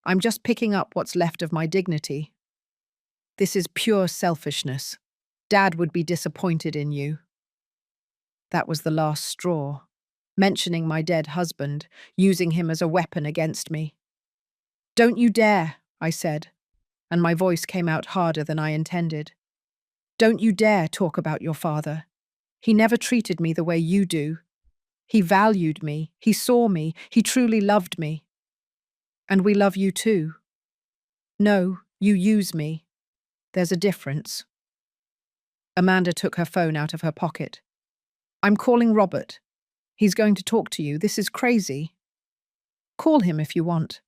I'm just picking up what's left of my dignity. This is pure selfishness. Dad would be disappointed in you." That was the last straw. Mentioning my dead husband, using him as a weapon against me. "Don't you dare," I said, and my voice came out harder than I intended. "Don't you dare talk about your father. He never treated me the way you do. He valued me, he saw me, he truly loved me. And we love you too. No, you use me. There's a difference." Amanda took her phone out of her pocket. "I'm calling Robert. He's going to talk to you. This is crazy." "Call him if you want.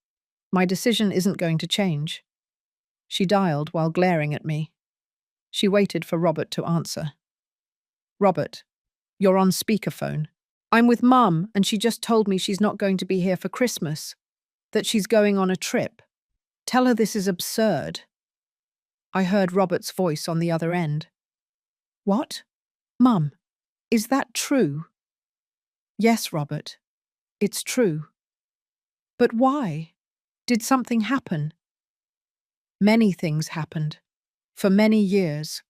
My decision isn't going to change." She dialed while glaring at me. She waited for Robert to answer. "Robert, you're on speakerphone. I'm with Mum, and she just told me she's not going to be here for Christmas, that she's going on a trip. Tell her this is absurd." I heard Robert's voice on the other end. "What? Mum, is that true?" "Yes, Robert, it's true." "But why? Did something happen?" "Many things happened. For many years.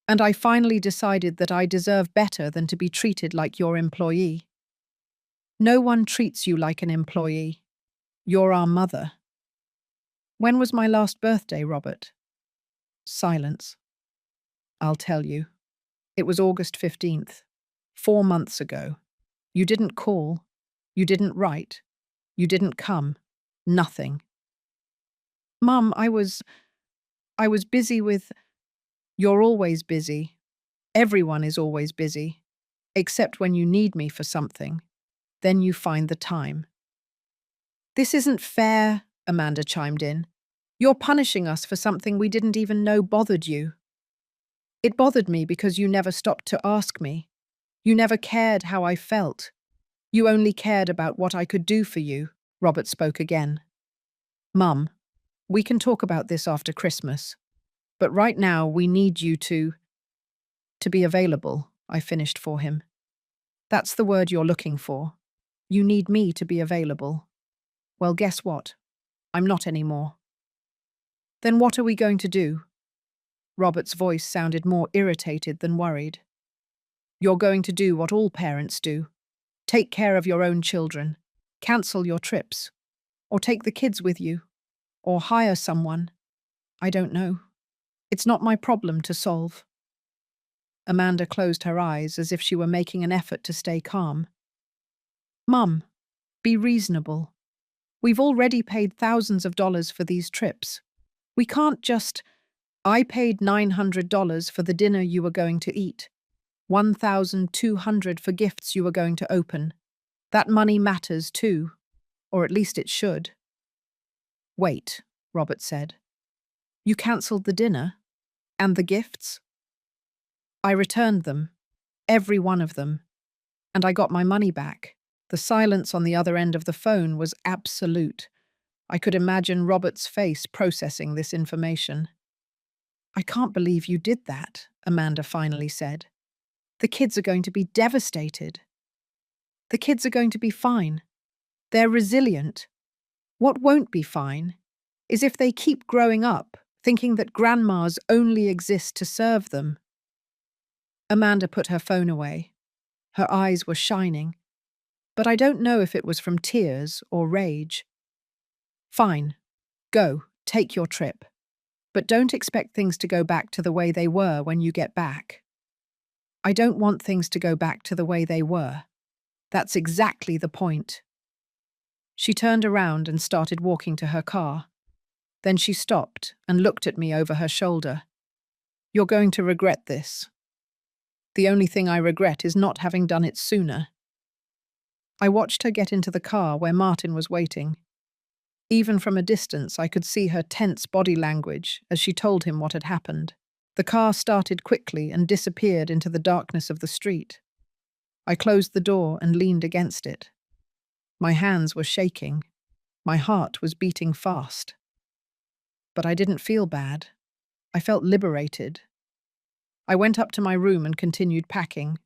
And I finally decided that I deserve better than to be treated like your employee." "No one treats you like an employee. You're our mother." "When was my last birthday, Robert?" Silence. "I'll tell you. It was August 15th, 4 months ago. You didn't call. You didn't write. You didn't come. Nothing." "Mum, I was I was busy with. You're always busy. Everyone is always busy. Except when you need me for something. Then you find the time. This isn't fair, Amanda chimed in. You're punishing us for something we didn't even know bothered you. It bothered me because you never stopped to ask me. You never cared how I felt. You only cared about what I could do for you, Robert spoke again. Mum, we can talk about this after Christmas. But right now we need you to be available, I finished for him. That's the word you're looking for. You need me to be available. Well, guess what? I'm not anymore. Then what are we going to do? Robert's voice sounded more irritated than worried. You're going to do what all parents do. Take care of your own children. Cancel your trips. Or take the kids with you. Or hire someone. I don't know. It's not my problem to solve. Amanda closed her eyes as if she were making an effort to stay calm. Mum, be reasonable. We've already paid thousands of dollars for these trips. We can't just. I paid $900 for the dinner you were going to eat. $1,200 for gifts you were going to open. That money matters too. Or at least it should. Wait, Robert said. You cancelled the dinner? And the gifts? I returned them. Every one of them. And I got my money back. The silence on the other end of the phone was absolute. I could imagine Robert's face processing this information. I can't believe you did that, Amanda finally said. The kids are going to be devastated. The kids are going to be fine. They're resilient. What won't be fine is if they keep growing up thinking that grandmas only exist to serve them. Amanda put her phone away. Her eyes were shining, but I don't know if it was from tears or rage. Fine. Go, take your trip. But don't expect things to go back to the way they were when you get back. I don't want things to go back to the way they were. That's exactly the point. She turned around and started walking to her car. Then she stopped and looked at me over her shoulder. You're going to regret this. The only thing I regret is not having done it sooner. I watched her get into the car where Martin was waiting. Even from a distance, I could see her tense body language as she told him what had happened. The car started quickly and disappeared into the darkness of the street. I closed the door and leaned against it. My hands were shaking. My heart was beating fast. But I didn't feel bad. I felt liberated. I went up to my room and continued packing.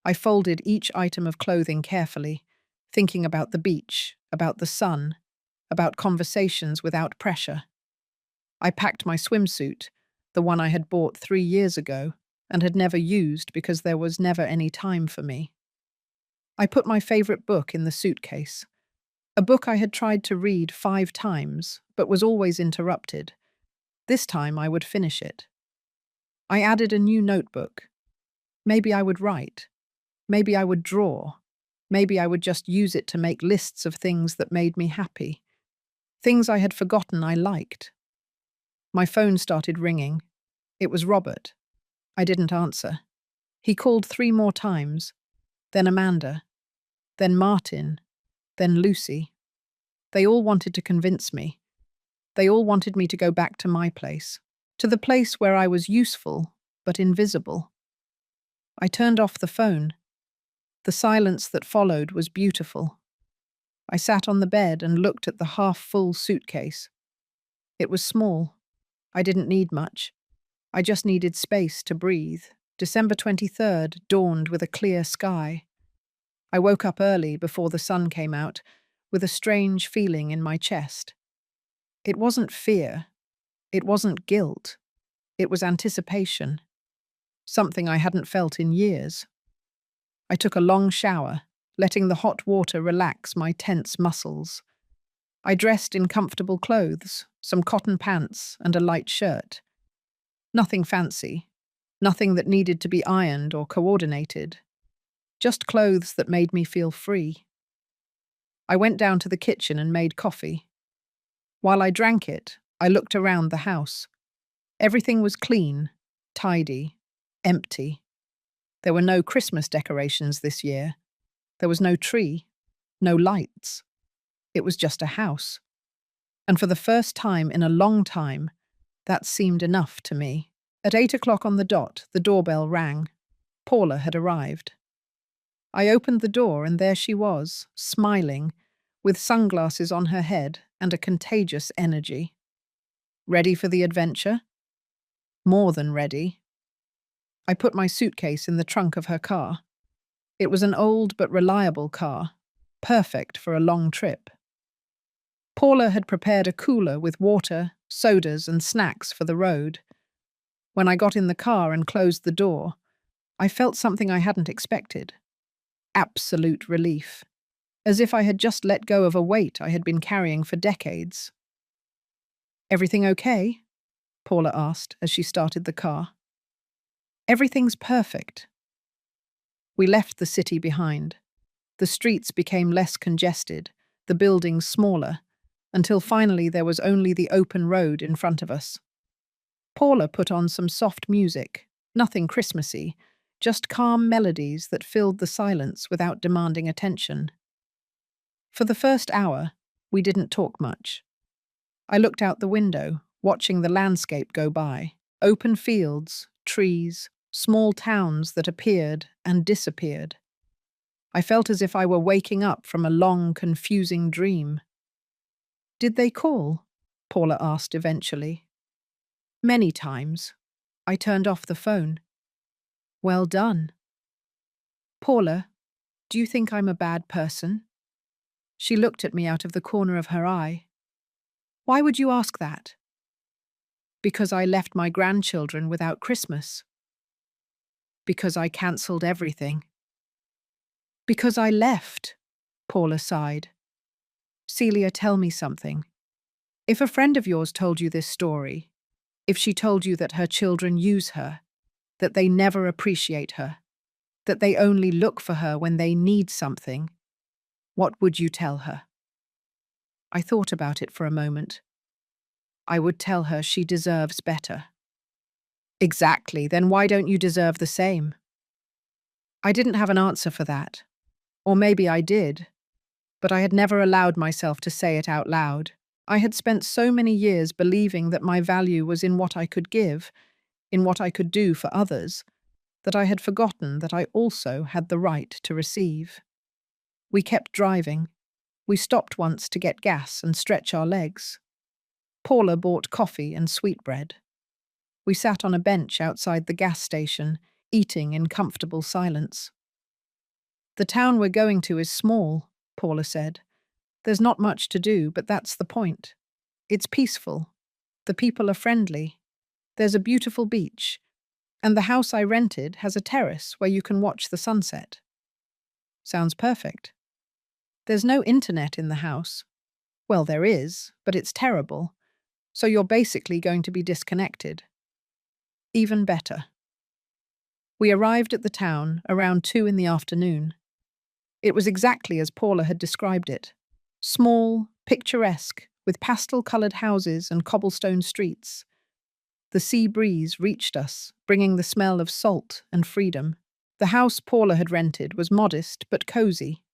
I folded each item of clothing carefully, thinking about the beach, about the sun, about conversations without pressure. I packed my swimsuit, the one I had bought 3 years ago and had never used because there was never any time for me. I put my favorite book in the suitcase, a book I had tried to read 5 times but was always interrupted. This time I would finish it. I added a new notebook. Maybe I would write. Maybe I would draw. Maybe I would just use it to make lists of things that made me happy. Things I had forgotten I liked. My phone started ringing. It was Robert. I didn't answer. He called 3 more times. Then Amanda. Then Martin. Then Lucy. They all wanted to convince me. They all wanted me to go back to my place. To the place where I was useful, but invisible. I turned off the phone. The silence that followed was beautiful. I sat on the bed and looked at the half-full suitcase. It was small. I didn't need much. I just needed space to breathe. December 23rd dawned with a clear sky. I woke up early before the sun came out, with a strange feeling in my chest. It wasn't fear. It wasn't guilt. It was anticipation. Something I hadn't felt in years. I took a long shower, letting the hot water relax my tense muscles. I dressed in comfortable clothes, some cotton pants and a light shirt. Nothing fancy, nothing that needed to be ironed or coordinated. Just clothes that made me feel free. I went down to the kitchen and made coffee. While I drank it, I looked around the house. Everything was clean, tidy, empty. There were no Christmas decorations this year. There was no tree, no lights. It was just a house. And for the first time in a long time, that seemed enough to me. At 8 o'clock on the dot, the doorbell rang. Paula had arrived. I opened the door and there she was, smiling, with sunglasses on her head and a contagious energy. Ready for the adventure? More than ready. I put my suitcase in the trunk of her car. It was an old but reliable car, perfect for a long trip. Paula had prepared a cooler with water, sodas, and snacks for the road. When I got in the car and closed the door, I felt something I hadn't expected. Absolute relief. As if I had just let go of a weight I had been carrying for decades. "Everything okay?" Paula asked as she started the car. "Everything's perfect." We left the city behind. The streets became less congested, the buildings smaller, until finally there was only the open road in front of us. Paula put on some soft music, nothing Christmassy, just calm melodies that filled the silence without demanding attention. For the first hour, we didn't talk much. I looked out the window, watching the landscape go by. Open fields, trees, small towns that appeared and disappeared. I felt as if I were waking up from a long, confusing dream. "Did they call?" Paula asked eventually. "Many times." I turned off the phone. "Well done." "Paula, do you think I'm a bad person?" She looked at me out of the corner of her eye. "Why would you ask that?" "Because I left my grandchildren without Christmas." "Because I cancelled everything." "Because I left," Paula sighed. "Celia, tell me something. If a friend of yours told you this story, if she told you that her children use her, that they never appreciate her, that they only look for her when they need something, what would you tell her?" I thought about it for a moment. I would tell her she deserves better. "Exactly, then why don't you deserve the same?" I didn't have an answer for that. Or maybe I did, but I had never allowed myself to say it out loud. I had spent so many years believing that my value was in what I could give, in what I could do for others, that I had forgotten that I also had the right to receive. We kept driving. We stopped once to get gas and stretch our legs. Paula bought coffee and sweetbread. We sat on a bench outside the gas station, eating in comfortable silence. "The town we're going to is small," Paula said. "There's not much to do, but that's the point. It's peaceful. The people are friendly. There's a beautiful beach. And the house I rented has a terrace where you can watch the sunset." Sounds perfect. "There's no internet in the house." "Well, there is, but it's terrible. So you're basically going to be disconnected." "Even better." We arrived at the town around 2 in the afternoon. It was exactly as Paula had described it. Small, picturesque, with pastel-coloured houses and cobblestone streets. The sea breeze reached us, bringing the smell of salt and freedom. The house Paula had rented was modest but cosy.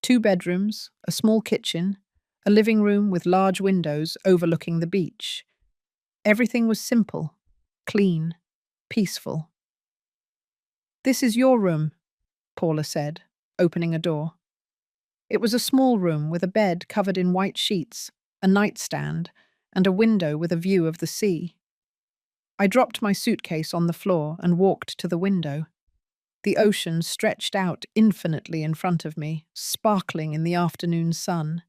2 bedrooms, a small kitchen, a living room with large windows overlooking the beach. Everything was simple, clean, peaceful. "This is your room," Paula said, opening a door. It was a small room with a bed covered in white sheets, a nightstand, and a window with a view of the sea. I dropped my suitcase on the floor and walked to the window. The ocean stretched out infinitely in front of me, sparkling in the afternoon sun.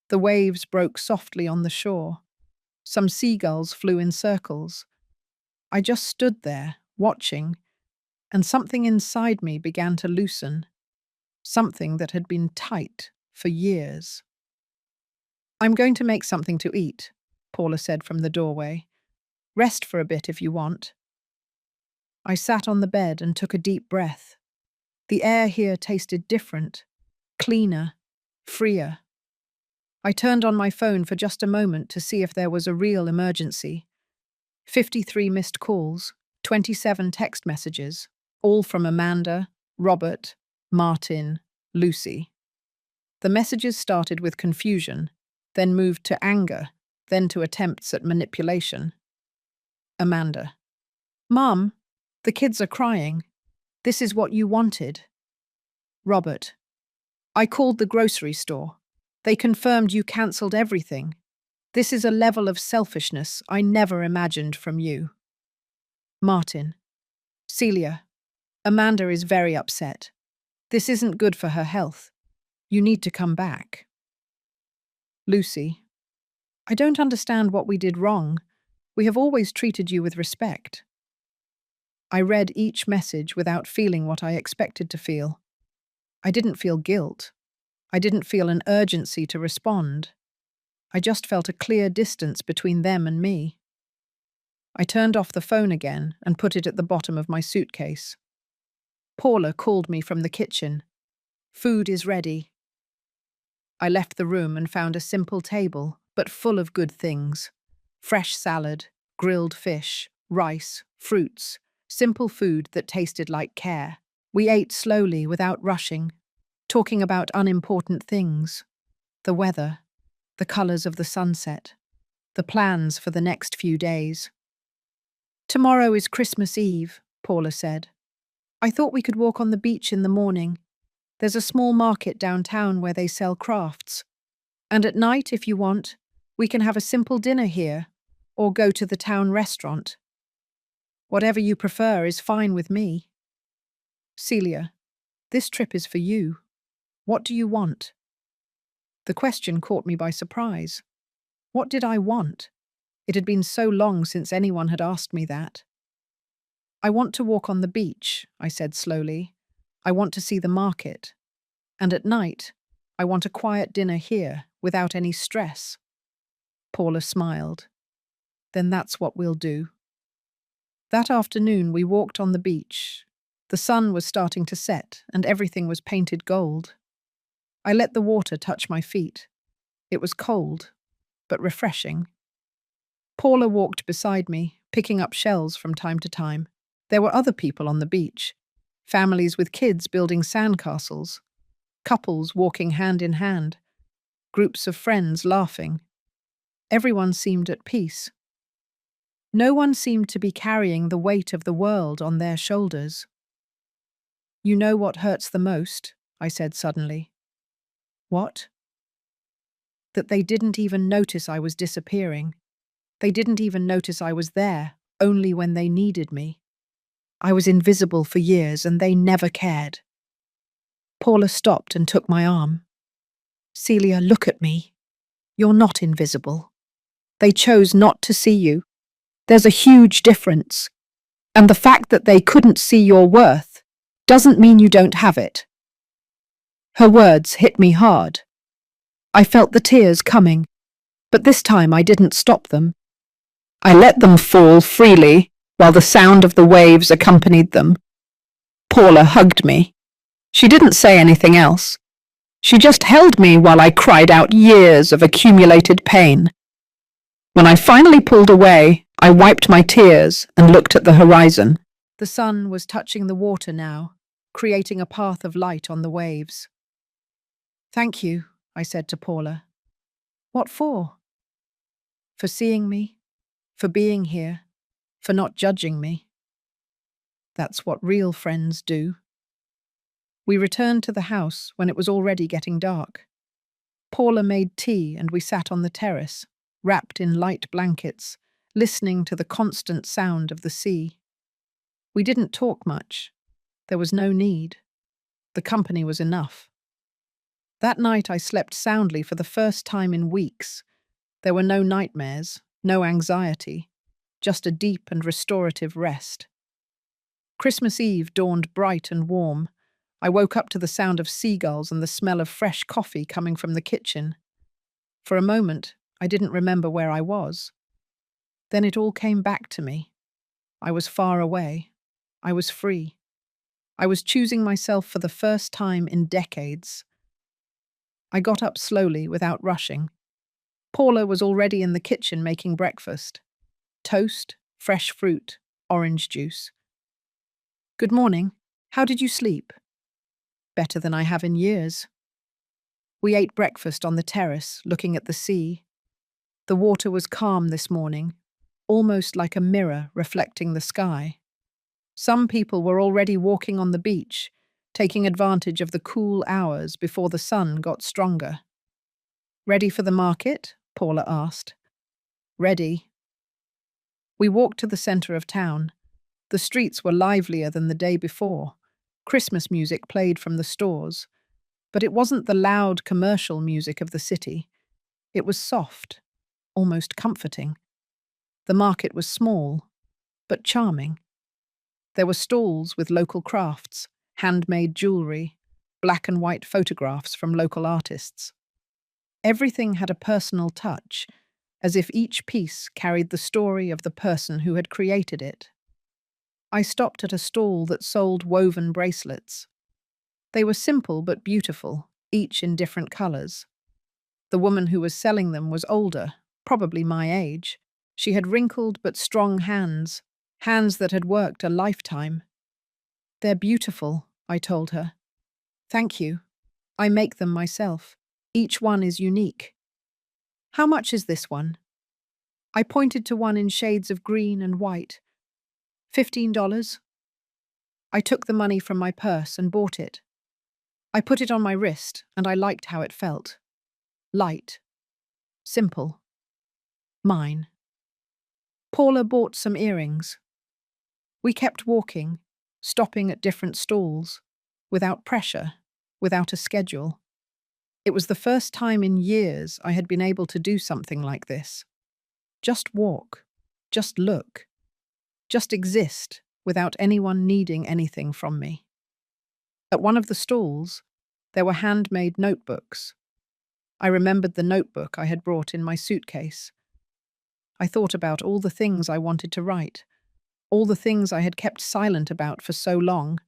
The waves broke softly on the shore. Some seagulls flew in circles. I just stood there, watching, and something inside me began to loosen. Something that had been tight for years. "I'm going to make something to eat," Paula said from the doorway. "Rest for a bit if you want." I sat on the bed and took a deep breath. The air here tasted different, cleaner, freer. I turned on my phone for just a moment to see if there was a real emergency. 53 missed calls, 27 text messages, all from Amanda, Robert, Martin, Lucy. The messages started with confusion, then moved to anger, then to attempts at manipulation. Amanda: Mum, the kids are crying. This is what you wanted. Robert: I called the grocery store. They confirmed you cancelled everything. This is a level of selfishness I never imagined from you. Martin: Celia, Amanda is very upset. This isn't good for her health. You need to come back. Lucy: I don't understand what we did wrong. We have always treated you with respect. I read each message without feeling what I expected to feel. I didn't feel guilt. I didn't feel an urgency to respond. I just felt a clear distance between them and me. I turned off the phone again and put it at the bottom of my suitcase. Paula called me from the kitchen. Food is ready. I left the room and found a simple table, but full of good things. Fresh salad, grilled fish, rice, fruits, simple food that tasted like care. We ate slowly without rushing, talking about unimportant things. The weather, the colours of the sunset, the plans for the next few days. Tomorrow is Christmas Eve, Paula said. I thought we could walk on the beach in the morning. There's a small market downtown where they sell crafts. And at night, if you want, we can have a simple dinner here, or go to the town restaurant. Whatever you prefer is fine with me. Celia, this trip is for you. What do you want? The question caught me by surprise. What did I want? It had been so long since anyone had asked me that. I want to walk on the beach, I said slowly. I want to see the market. And at night, I want a quiet dinner here, without any stress. Paula smiled. Then that's what we'll do. That afternoon, we walked on the beach. The sun was starting to set, and everything was painted gold. I let the water touch my feet. It was cold, but refreshing. Paula walked beside me, picking up shells from time to time. There were other people on the beach, families with kids building sandcastles, couples walking hand in hand, groups of friends laughing. Everyone seemed at peace. No one seemed to be carrying the weight of the world on their shoulders. You know what hurts the most? I said suddenly. What? That they didn't even notice I was disappearing. They didn't even notice I was there, only when they needed me. I was invisible for years and they never cared. Paula stopped and took my arm. Celia, look at me. You're not invisible. They chose not to see you. There's a huge difference. And the fact that they couldn't see your worth doesn't mean you don't have it. Her words hit me hard. I felt the tears coming, but this time I didn't stop them. I let them fall freely while the sound of the waves accompanied them. Paula hugged me. She didn't say anything else. She just held me while I cried out years of accumulated pain. When I finally pulled away, I wiped my tears and looked at the horizon. The sun was touching the water now, creating a path of light on the waves. Thank you, I said to Paula. What for? For seeing me, for being here, for not judging me. That's what real friends do. We returned to the house when it was already getting dark. Paula made tea and we sat on the terrace, wrapped in light blankets, listening to the constant sound of the sea. We didn't talk much. There was no need. The company was enough. That night I slept soundly for the first time in weeks. There were no nightmares, no anxiety, just a deep and restorative rest. Christmas Eve dawned bright and warm. I woke up to the sound of seagulls and the smell of fresh coffee coming from the kitchen. For a moment, I didn't remember where I was. Then it all came back to me. I was far away. I was free. I was choosing myself for the first time in decades. I got up slowly without rushing. Paula was already in the kitchen making breakfast. Toast, fresh fruit, orange juice. Good morning. How did you sleep? Better than I have in years. We ate breakfast on the terrace, looking at the sea. The water was calm this morning, almost like a mirror reflecting the sky. Some people were already walking on the beach, taking advantage of the cool hours before the sun got stronger. Ready for the market? Paula asked. Ready. We walked to the center of town. The streets were livelier than the day before. Christmas music played from the stores. But it wasn't the loud commercial music of the city. It was soft, almost comforting. The market was small, but charming. There were stalls with local crafts, handmade jewelry, black and white photographs from local artists. Everything had a personal touch, as if each piece carried the story of the person who had created it. I stopped at a stall that sold woven bracelets. They were simple but beautiful, each in different colors. The woman who was selling them was older, probably my age. She had wrinkled but strong hands, hands that had worked a lifetime. They're beautiful, I told her. Thank you. I make them myself. Each one is unique. How much is this one? I pointed to one in shades of green and white. $15. I took the money from my purse and bought it. I put it on my wrist, and I liked how it felt. Light. Simple. Mine. Paula bought some earrings. We kept walking, stopping at different stalls, without pressure, without a schedule. It was the first time in years I had been able to do something like this. Just walk, just look, just exist without anyone needing anything from me. At one of the stalls, there were handmade notebooks. I remembered the notebook I had brought in my suitcase. I thought about all the things I wanted to write, all the things I had kept silent about for so long.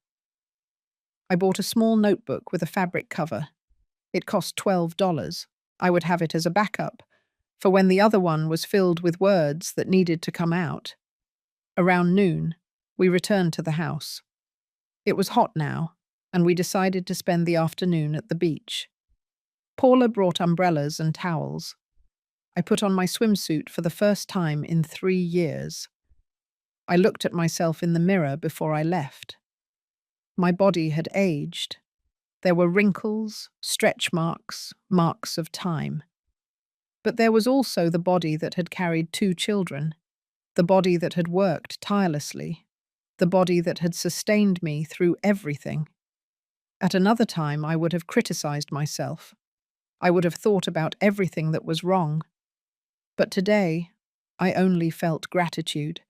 I bought a small notebook with a fabric cover. It cost $12. I would have it as a backup, for when the other one was filled with words that needed to come out. Around noon, we returned to the house. It was hot now, and we decided to spend the afternoon at the beach. Paula brought umbrellas and towels. I put on my swimsuit for the first time in 3 years. I looked at myself in the mirror before I left. My body had aged. There were wrinkles, stretch marks, marks of time. But there was also the body that had carried 2 children, the body that had worked tirelessly, the body that had sustained me through everything. At another time, I would have criticized myself. I would have thought about everything that was wrong. But today, I only felt gratitude.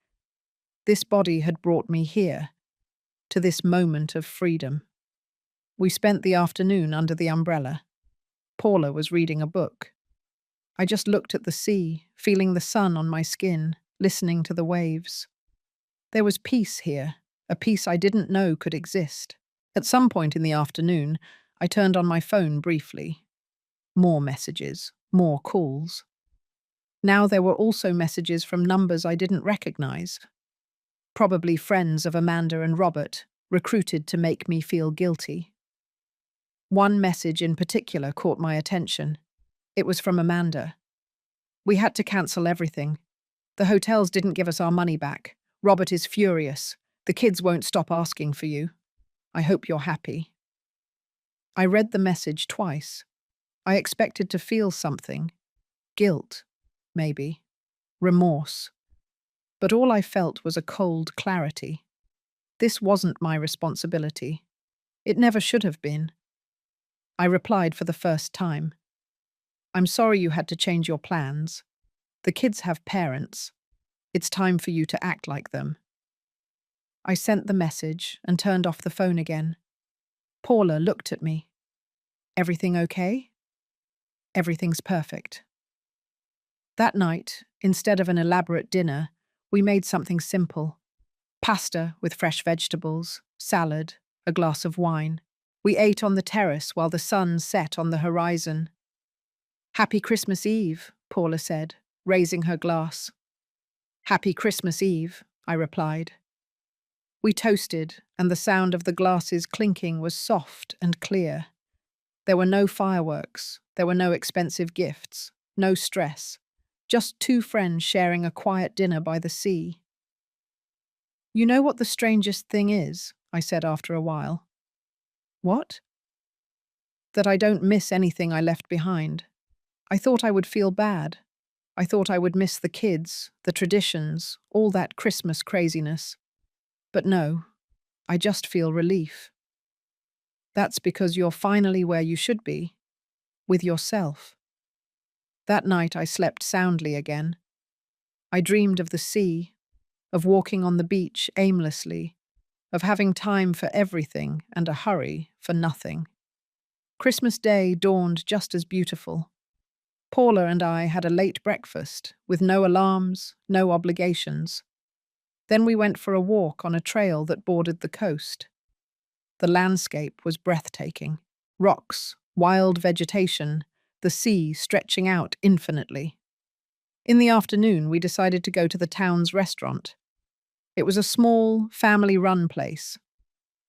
This body had brought me here, to this moment of freedom. We spent the afternoon under the umbrella. Paula was reading a book. I just looked at the sea, feeling the sun on my skin, listening to the waves. There was peace here, a peace I didn't know could exist. At some point in the afternoon, I turned on my phone briefly. More messages, more calls. Now there were also messages from numbers I didn't recognize. Probably friends of Amanda and Robert, recruited to make me feel guilty. One message in particular caught my attention. It was from Amanda. We had to cancel everything. The hotels didn't give us our money back. Robert is furious. The kids won't stop asking for you. I hope you're happy. I read the message twice. I expected to feel something. Guilt, maybe. Remorse. But all I felt was a cold clarity. This wasn't my responsibility. It never should have been. I replied for the first time. I'm sorry you had to change your plans. The kids have parents. It's time for you to act like them. I sent the message and turned off the phone again. Paula looked at me. Everything okay? Everything's perfect. That night, instead of an elaborate dinner, we made something simple. Pasta with fresh vegetables, salad, a glass of wine. We ate on the terrace while the sun set on the horizon. Happy Christmas Eve, Paula said, raising her glass. Happy Christmas Eve, I replied. We toasted, and the sound of the glasses clinking was soft and clear. There were no fireworks, there were no expensive gifts, no stress, just two friends sharing a quiet dinner by the sea. You know what the strangest thing is? I said after a while. What? That I don't miss anything I left behind. I thought I would feel bad. I thought I would miss the kids, the traditions, all that Christmas craziness. But no, I just feel relief. That's because you're finally where you should be, with yourself. That night I slept soundly again. I dreamed of the sea, of walking on the beach aimlessly, of having time for everything and a hurry for nothing. Christmas Day dawned just as beautiful. Paula and I had a late breakfast, with no alarms, no obligations. Then we went for a walk on a trail that bordered the coast. The landscape was breathtaking. Rocks, wild vegetation, the sea stretching out infinitely. In the afternoon, we decided to go to the town's restaurant. It was a small, family-run place.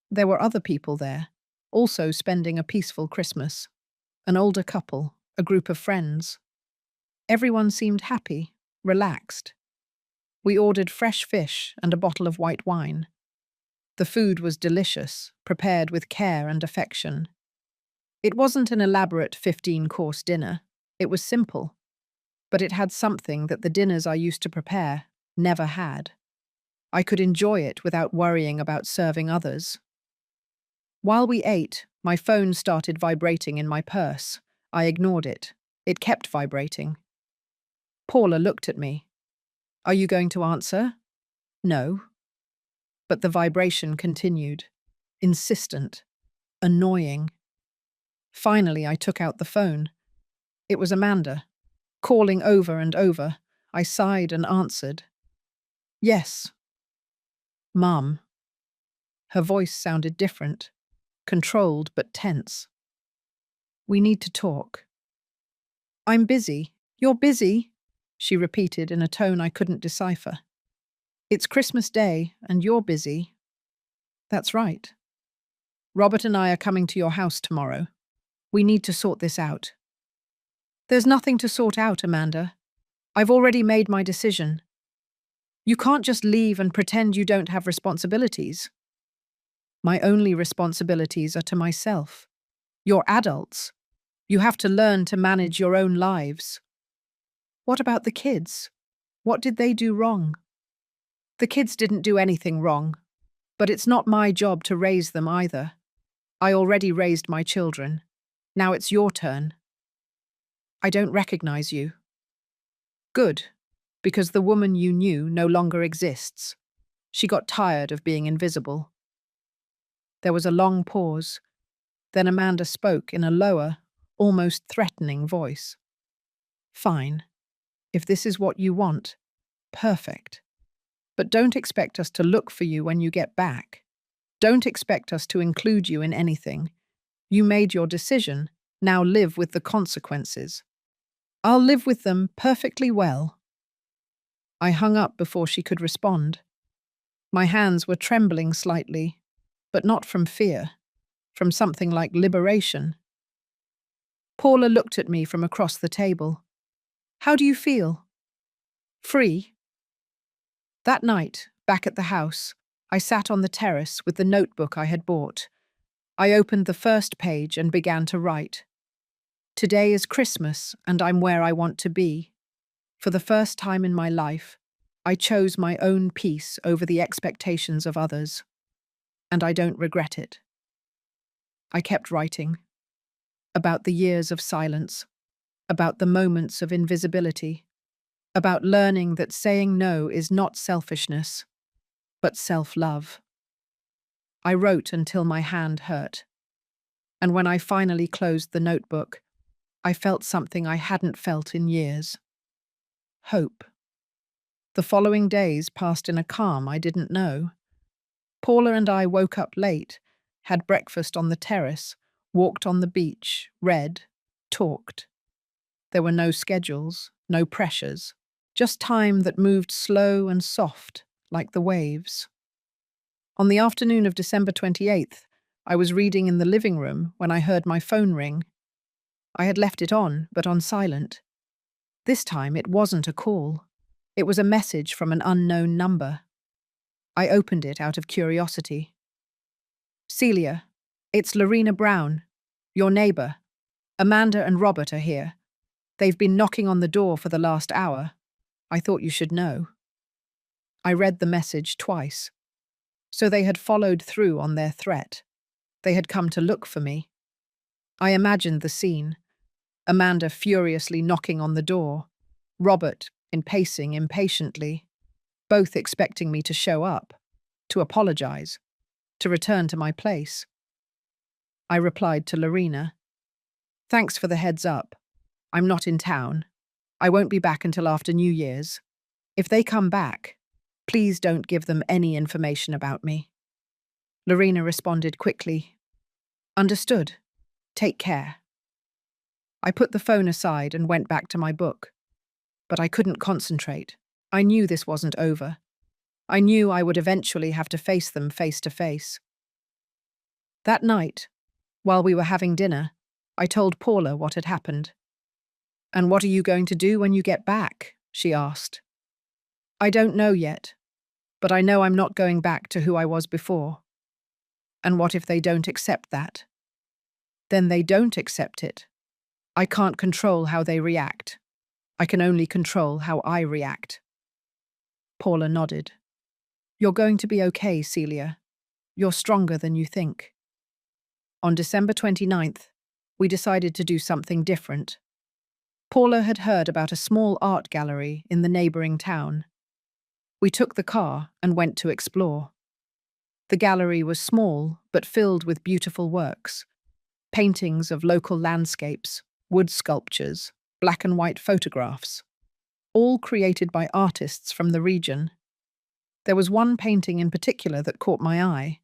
There were other people there, also spending a peaceful Christmas. An older couple, a group of friends. Everyone seemed happy, relaxed. We ordered fresh fish and a bottle of white wine. The food was delicious, prepared with care and affection. It wasn't an elaborate 15-course dinner. It was simple. But it had something that the dinners I used to prepare never had. I could enjoy it without worrying about serving others. While we ate, my phone started vibrating in my purse. I ignored it. It kept vibrating. Paula looked at me. Are you going to answer? No. But the vibration continued. Insistent. Annoying. Finally, I took out the phone. It was Amanda. Calling over and over, I sighed and answered. Yes. Mum. Her voice sounded different, controlled but tense. We need to talk. I'm busy. You're busy, she repeated in a tone I couldn't decipher. It's Christmas Day, and you're busy. That's right. Robert and I are coming to your house tomorrow. We need to sort this out. There's nothing to sort out, Amanda. I've already made my decision. You can't just leave and pretend you don't have responsibilities. My only responsibilities are to myself. You're adults. You have to learn to manage your own lives. What about the kids? What did they do wrong? The kids didn't do anything wrong, but it's not my job to raise them either. I already raised my children. Now it's your turn. I don't recognize you. Good, because the woman you knew no longer exists. She got tired of being invisible. There was a long pause. Then Amanda spoke in a lower, almost threatening voice. Fine. If this is what you want, perfect. But don't expect us to look for you when you get back. Don't expect us to include you in anything. You made your decision. Now live with the consequences. I'll live with them perfectly well. I hung up before she could respond. My hands were trembling slightly, but not from fear, from something like liberation. Paula looked at me from across the table. How do you feel? Free? That night, back at the house, I sat on the terrace with the notebook I had bought. I opened the first page and began to write. Today is Christmas, and I'm where I want to be. For the first time in my life, I chose my own peace over the expectations of others. And I don't regret it. I kept writing. About the years of silence. About the moments of invisibility. About learning that saying no is not selfishness, but self-love. I wrote until my hand hurt. And when I finally closed the notebook, I felt something I hadn't felt in years. Hope. The following days passed in a calm I didn't know. Paula and I woke up late, had breakfast on the terrace, walked on the beach, read, talked. There were no schedules, no pressures, just time that moved slow and soft, like the waves. On the afternoon of December 28th, I was reading in the living room when I heard my phone ring. I had left it on, but on silent. This time it wasn't a call. It was a message from an unknown number. I opened it out of curiosity. "Celia, it's Lorena Brown, your neighbor. Amanda and Robert are here. They've been knocking on the door for the last hour. I thought you should know." I read the message twice. So they had followed through on their threat. They had come to look for me. I imagined the scene. Amanda furiously knocking on the door. Robert pacing impatiently. Both expecting me to show up, to apologize, to return to my place. I replied to Lorena, "Thanks for the heads up. I'm not in town. I won't be back until after New Year's. If they come back, please don't give them any information about me." Lorena responded quickly, "Understood. Take care." I put the phone aside and went back to my book. But I couldn't concentrate. I knew this wasn't over. I knew I would eventually have to face them face to face. That night, while we were having dinner, I told Paula what had happened. "And what are you going to do when you get back?" she asked. "I don't know yet, but I know I'm not going back to who I was before." "And what if they don't accept that?" "Then they don't accept it. I can't control how they react. I can only control how I react." Paula nodded. "You're going to be okay, Celia. You're stronger than you think." On December 29th, we decided to do something different. Paula had heard about a small art gallery in the neighboring town. We took the car and went to explore. The gallery was small but filled with beautiful works. Paintings of local landscapes, wood sculptures, black and white photographs, all created by artists from the region. There was one painting in particular that caught my eye.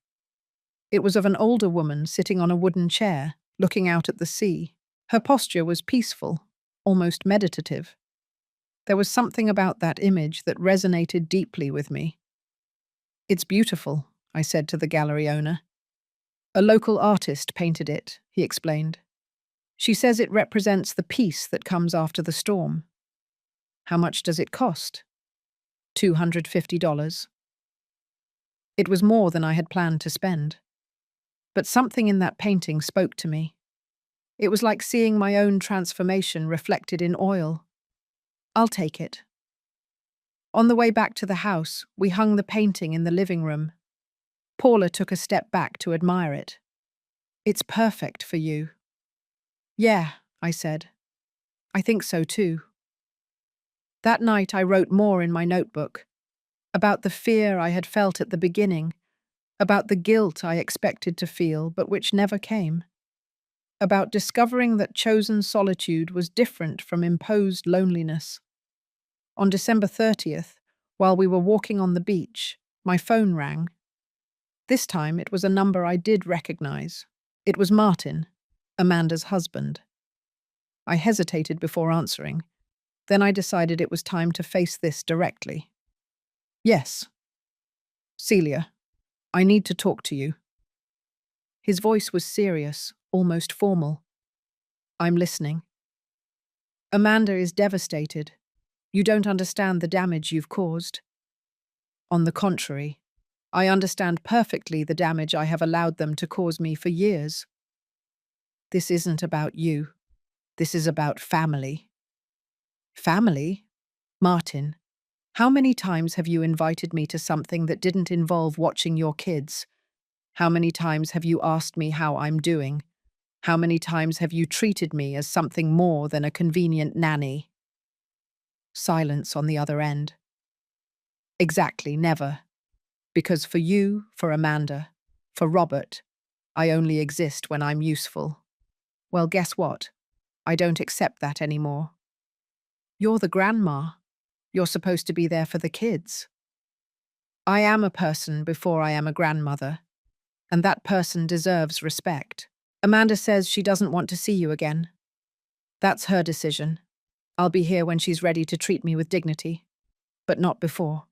It was of an older woman sitting on a wooden chair, looking out at the sea. Her posture was peaceful, almost meditative. There was something about that image that resonated deeply with me. "It's beautiful," I said to the gallery owner. "A local artist painted it," he explained. "She says it represents the peace that comes after the storm." "How much does it cost?" $250. It was more than I had planned to spend. But something in that painting spoke to me. It was like seeing my own transformation reflected in oil. "I'll take it." On the way back to the house, we hung the painting in the living room. Paula took a step back to admire it. "It's perfect for you." "Yeah," I said. "I think so too." That night I wrote more in my notebook, about the fear I had felt at the beginning, about the guilt I expected to feel but which never came, about discovering that chosen solitude was different from imposed loneliness. On December 30th, while we were walking on the beach, my phone rang. This time it was a number I did recognize. It was Martin, Amanda's husband. I hesitated before answering. Then I decided it was time to face this directly. "Yes." "Celia, I need to talk to you." His voice was serious, almost formal. "I'm listening." "Amanda is devastated. You don't understand the damage you've caused." "On the contrary, I understand perfectly the damage I have allowed them to cause me for years." "This isn't about you. This is about family." "Family? Martin, how many times have you invited me to something that didn't involve watching your kids? How many times have you asked me how I'm doing? How many times have you treated me as something more than a convenient nanny?" Silence on the other end. "Exactly, never. Because for you, for Amanda, for Robert, I only exist when I'm useful. Well, guess what? I don't accept that anymore. You're the grandma. You're supposed to be there for the kids. I am a person before I am a grandmother, and that person deserves respect. Amanda says she doesn't want to see you again. That's her decision. I'll be here when she's ready to treat me with dignity." but not before.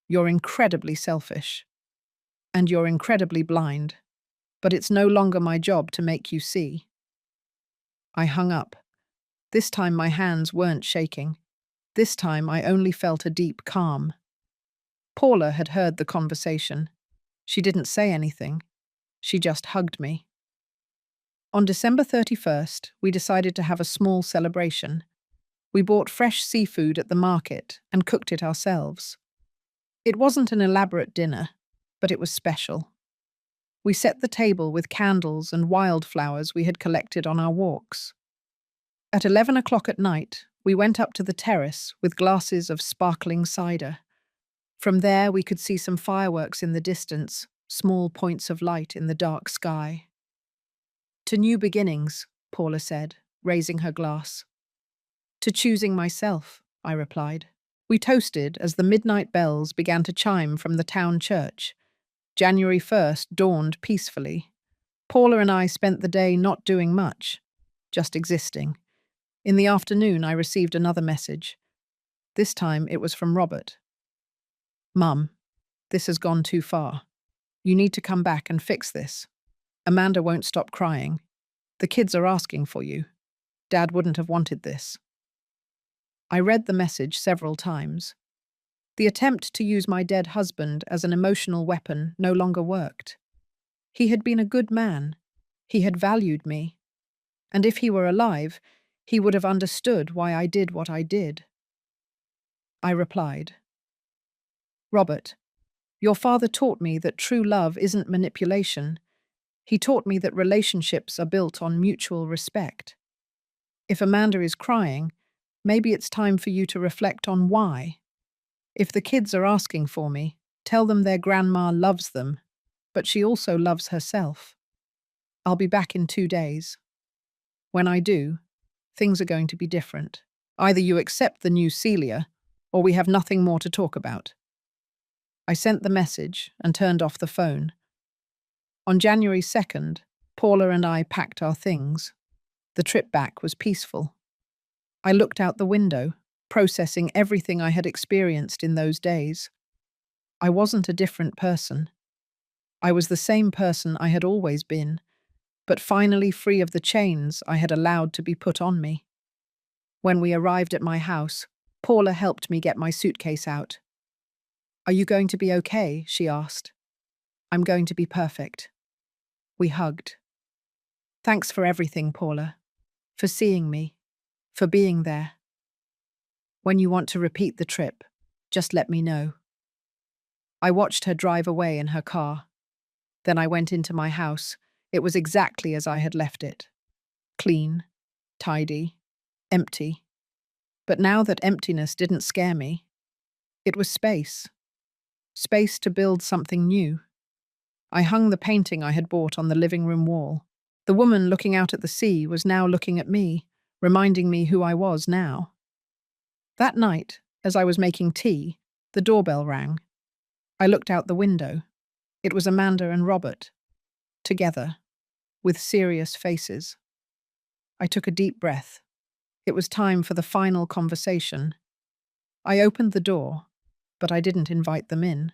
You're incredibly selfish. And you're incredibly blind. But it's no longer my job to make you see. I hung up. This time my hands weren't shaking. This time I only felt a deep calm. Paula had heard the conversation. She didn't say anything. She just hugged me. On December 31st, we decided to have a small celebration. We bought fresh seafood at the market and cooked it ourselves. It wasn't an elaborate dinner, but it was special. We set the table with candles and wildflowers we had collected on our walks. At 11 o'clock at night, we went up to the terrace with glasses of sparkling cider. From there, we could see some fireworks in the distance, small points of light in the dark sky. To new beginnings, Paula said, raising her glass. To choosing myself, I replied. We toasted as the midnight bells began to chime from the town church. January 1st dawned peacefully. Paula and I spent the day not doing much, just existing. In the afternoon, I received another message. This time, it was from Robert. Mum, this has gone too far. You need to come back and fix this. Amanda won't stop crying. The kids are asking for you. Dad wouldn't have wanted this. I read the message several times. The attempt to use my dead husband as an emotional weapon no longer worked. He had been a good man. He had valued me. And if he were alive, he would have understood why I did what I did. I replied, Robert, your father taught me that true love isn't manipulation. He taught me that relationships are built on mutual respect. If Amanda is crying, maybe it's time for you to reflect on why. If the kids are asking for me, tell them their grandma loves them, but she also loves herself. I'll be back in 2 days. When I do, things are going to be different. Either you accept the new Celia, or we have nothing more to talk about. I sent the message and turned off the phone. On January 2nd, Paula and I packed our things. The trip back was peaceful. I looked out the window, processing everything I had experienced in those days. I wasn't a different person. I was the same person I had always been, but finally free of the chains I had allowed to be put on me. When we arrived at my house, Paula helped me get my suitcase out. Are you going to be okay? She asked. I'm going to be perfect. We hugged. Thanks for everything, Paula. For seeing me. For being there. When you want to repeat the trip, just let me know. I watched her drive away in her car. Then I went into my house. It was exactly as I had left it. Clean, tidy, empty. But now that emptiness didn't scare me, it was space. Space to build something new. I hung the painting I had bought on the living room wall. The woman looking out at the sea was now looking at me, reminding me who I was now. That night, as I was making tea, the doorbell rang. I looked out the window. It was Amanda and Robert, together, with serious faces. I took a deep breath. It was time for the final conversation. I opened the door, but I didn't invite them in.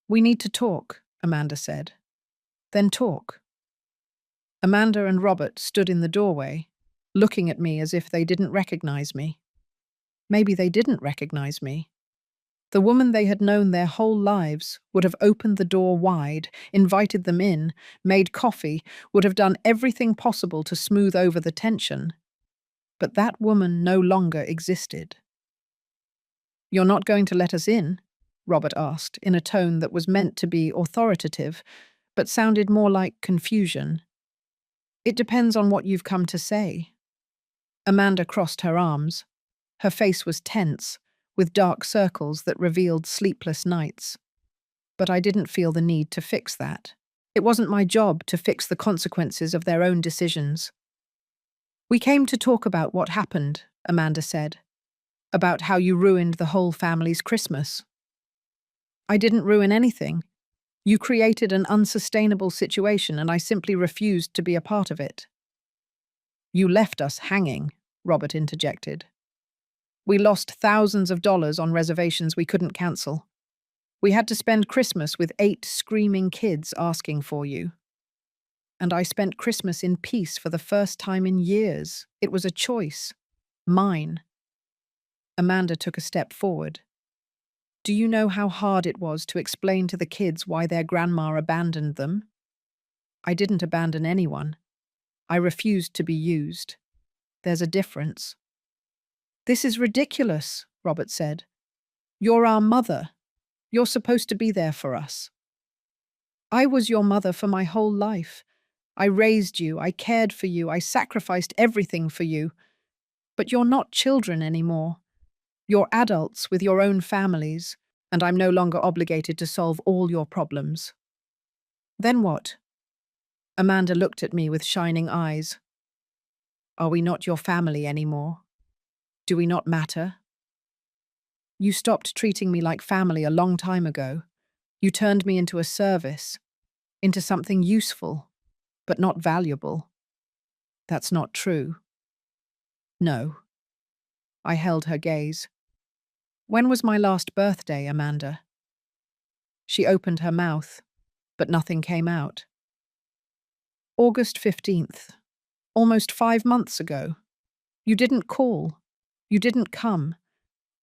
We need to talk, Amanda said. Then talk. Amanda and Robert stood in the doorway, looking at me as if they didn't recognize me. Maybe they didn't recognize me. The woman they had known their whole lives would have opened the door wide, invited them in, made coffee, would have done everything possible to smooth over the tension. But that woman no longer existed. You're not going to let us in? Robert asked, in a tone that was meant to be authoritative, but sounded more like confusion. It depends on what you've come to say. Amanda crossed her arms. Her face was tense, with dark circles that revealed sleepless nights. But I didn't feel the need to fix that. It wasn't my job to fix the consequences of their own decisions. We came to talk about what happened, Amanda said. About how you ruined the whole family's Christmas. I didn't ruin anything. You created an unsustainable situation and I simply refused to be a part of it. You left us hanging, Robert interjected. We lost thousands of dollars on reservations we couldn't cancel. We had to spend Christmas with 8 screaming kids asking for you. And I spent Christmas in peace for the first time in years. It was a choice. Mine. Amanda took a step forward. Do you know how hard it was to explain to the kids why their grandma abandoned them? I didn't abandon anyone. I refused to be used. There's a difference. This is ridiculous, Robert said. You're our mother. You're supposed to be there for us. I was your mother for my whole life. I raised you, I cared for you, I sacrificed everything for you. But you're not children anymore. You're adults with your own families, and I'm no longer obligated to solve all your problems. Then what? Amanda looked at me with shining eyes. Are we not your family anymore? Do we not matter? You stopped treating me like family a long time ago. You turned me into a service, into something useful, but not valuable. That's not true. No. I held her gaze. When was my last birthday, Amanda? She opened her mouth, but nothing came out. August 15th. Almost 5 months ago. You didn't call. You didn't come.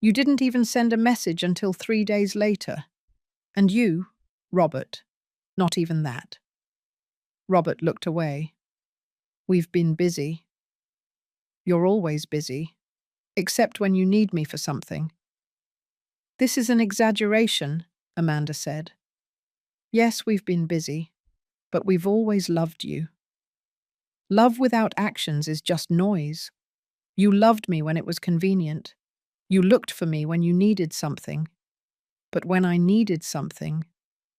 You didn't even send a message until 3 days later. And you, Robert, not even that. Robert looked away. We've been busy. You're always busy, except when you need me for something. This is an exaggeration, Amanda said. Yes, we've been busy, but we've always loved you. Love without actions is just noise. You loved me when it was convenient. You looked for me when you needed something. But when I needed something,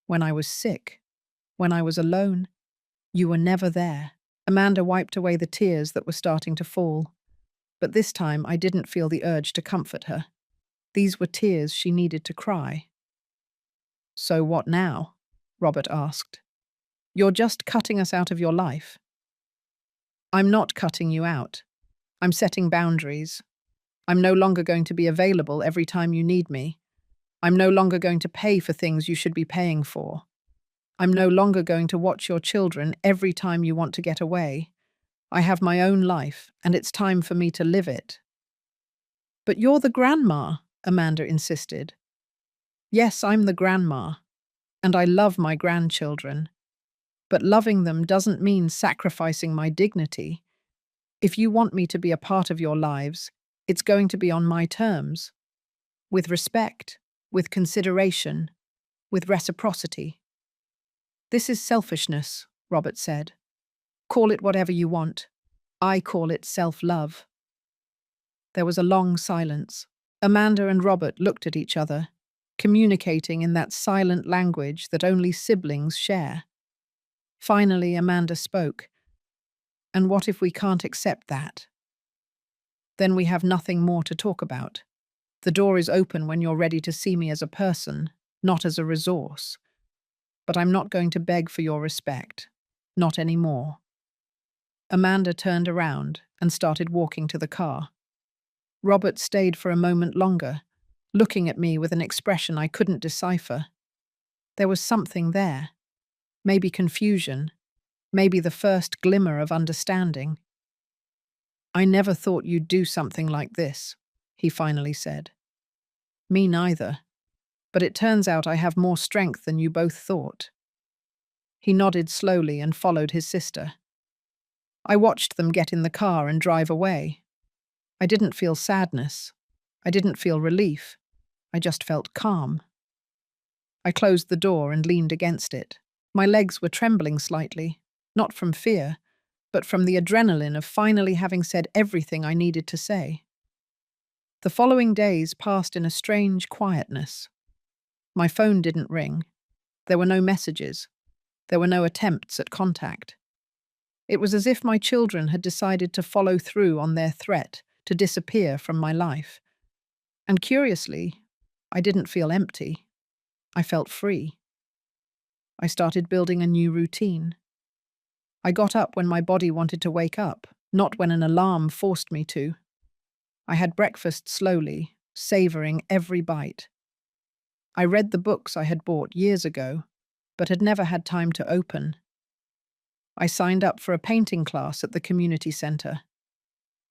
when I was sick, when I was alone, you were never there. Amanda wiped away the tears that were starting to fall. But this time I didn't feel the urge to comfort her. These were tears she needed to cry. So what now? Robert asked. You're just cutting us out of your life. I'm not cutting you out. I'm setting boundaries. I'm no longer going to be available every time you need me. I'm no longer going to pay for things you should be paying for. I'm no longer going to watch your children every time you want to get away. I have my own life, and it's time for me to live it. But you're the grandma, Amanda insisted. Yes, I'm the grandma, and I love my grandchildren. But loving them doesn't mean sacrificing my dignity. If you want me to be a part of your lives, it's going to be on my terms. With respect, with consideration, with reciprocity. This is selfishness, Robert said. Call it whatever you want. I call it self-love. There was a long silence. Amanda and Robert looked at each other, communicating in that silent language that only siblings share. Finally, Amanda spoke. And what if we can't accept that? Then we have nothing more to talk about. The door is open when you're ready to see me as a person, not as a resource. But I'm not going to beg for your respect. Not anymore. Amanda turned around and started walking to the car. Robert stayed for a moment longer, looking at me with an expression I couldn't decipher. There was something there. Maybe confusion. Maybe the first glimmer of understanding. I never thought you'd do something like this, he finally said. Me neither. But it turns out I have more strength than you both thought. He nodded slowly and followed his sister. I watched them get in the car and drive away. I didn't feel sadness. I didn't feel relief. I just felt calm. I closed the door and leaned against it. My legs were trembling slightly, not from fear, but from the adrenaline of finally having said everything I needed to say. The following days passed in a strange quietness. My phone didn't ring. There were no messages. There were no attempts at contact. It was as if my children had decided to follow through on their threat to disappear from my life. And curiously, I didn't feel empty. I felt free. I started building a new routine. I got up when my body wanted to wake up, not when an alarm forced me to. I had breakfast slowly, savoring every bite. I read the books I had bought years ago, but had never had time to open. I signed up for a painting class at the community center.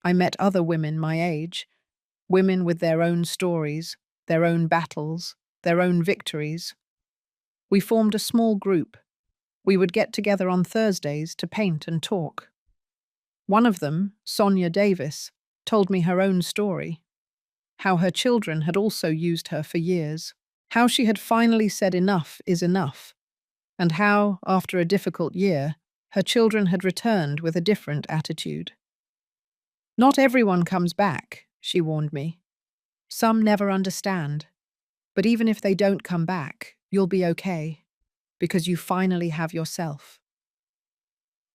I met other women my age, women with their own stories, their own battles, their own victories. We formed a small group. We would get together on Thursdays to paint and talk. One of them, Sonia Davis, told me her own story, how her children had also used her for years, how she had finally said enough is enough, and how, after a difficult year, her children had returned with a different attitude. Not everyone comes back, she warned me. Some never understand. But even if they don't come back, you'll be okay, because you finally have yourself.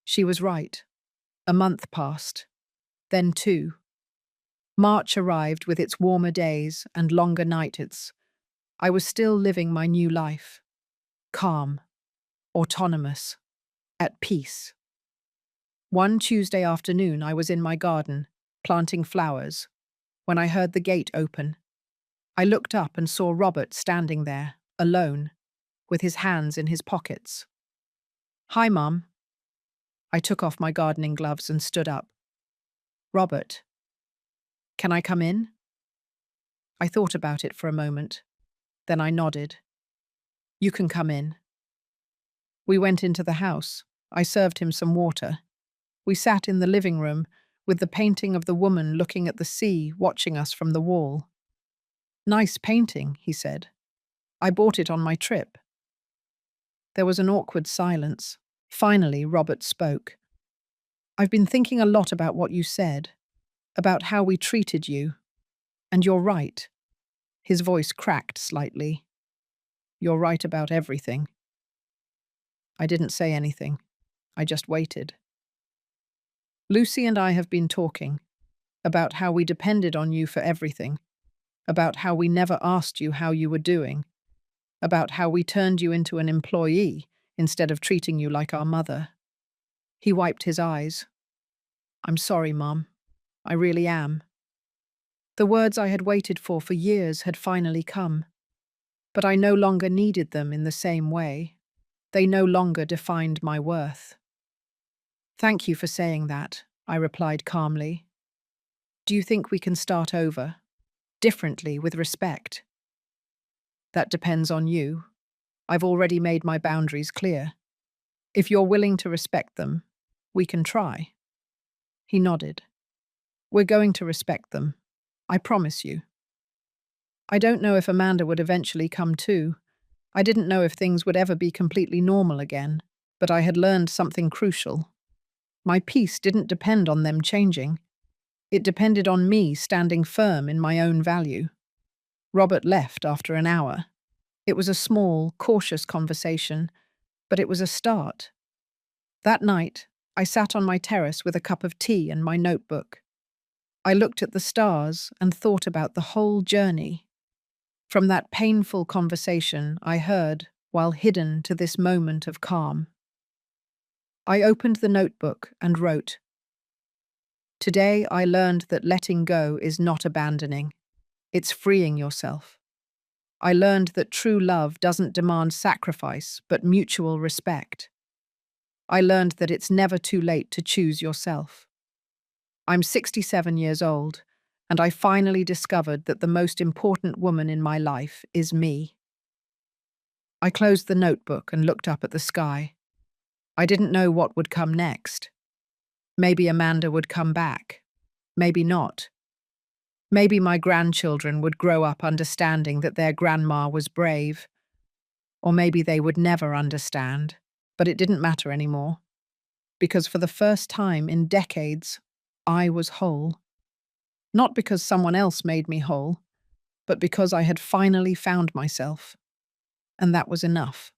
She was right. A month passed. Then 2. March arrived with its warmer days and longer nights. I was still living my new life. Calm, autonomous, at peace. One Tuesday afternoon I was in my garden, planting flowers, when I heard the gate open. I looked up and saw Robert standing there, alone, with his hands in his pockets. "Hi, Mum." I took off my gardening gloves and stood up. "Robert, can I come in?" I thought about it for a moment. Then I nodded. "You can come in." We went into the house. I served him some water. We sat in the living room, with the painting of the woman looking at the sea, watching us from the wall. "Nice painting," he said. "I bought it on my trip." There was an awkward silence. Finally, Robert spoke. "I've been thinking a lot about what you said, about how we treated you. And you're right." His voice cracked slightly. "You're right about everything." I didn't say anything. I just waited. "Lucy and I have been talking about how we depended on you for everything, about how we never asked you how you were doing, about how we turned you into an employee instead of treating you like our mother." He wiped his eyes. "I'm sorry, Mom. I really am." The words I had waited for years had finally come. But I no longer needed them in the same way. They no longer defined my worth. "Thank you for saying that," I replied calmly. "Do you think we can start over? Differently, with respect?" "That depends on you. I've already made my boundaries clear. If you're willing to respect them, we can try." He nodded. "We're going to respect them. I promise you." I don't know if Amanda would eventually come too. I didn't know if things would ever be completely normal again, but I had learned something crucial. My peace didn't depend on them changing. It depended on me standing firm in my own value. Robert left after an hour. It was a small, cautious conversation, but it was a start. That night, I sat on my terrace with a cup of tea and my notebook. I looked at the stars and thought about the whole journey. From that painful conversation I heard while hidden to this moment of calm. I opened the notebook and wrote, "Today I learned that letting go is not abandoning. It's freeing yourself. I learned that true love doesn't demand sacrifice, but mutual respect. I learned that it's never too late to choose yourself. I'm 67 years old, and I finally discovered that the most important woman in my life is me." I closed the notebook and looked up at the sky. I didn't know what would come next. Maybe Amanda would come back. Maybe not. Maybe my grandchildren would grow up understanding that their grandma was brave. Or maybe they would never understand, but it didn't matter anymore. Because for the first time in decades, I was whole. Not because someone else made me whole, but because I had finally found myself. And that was enough.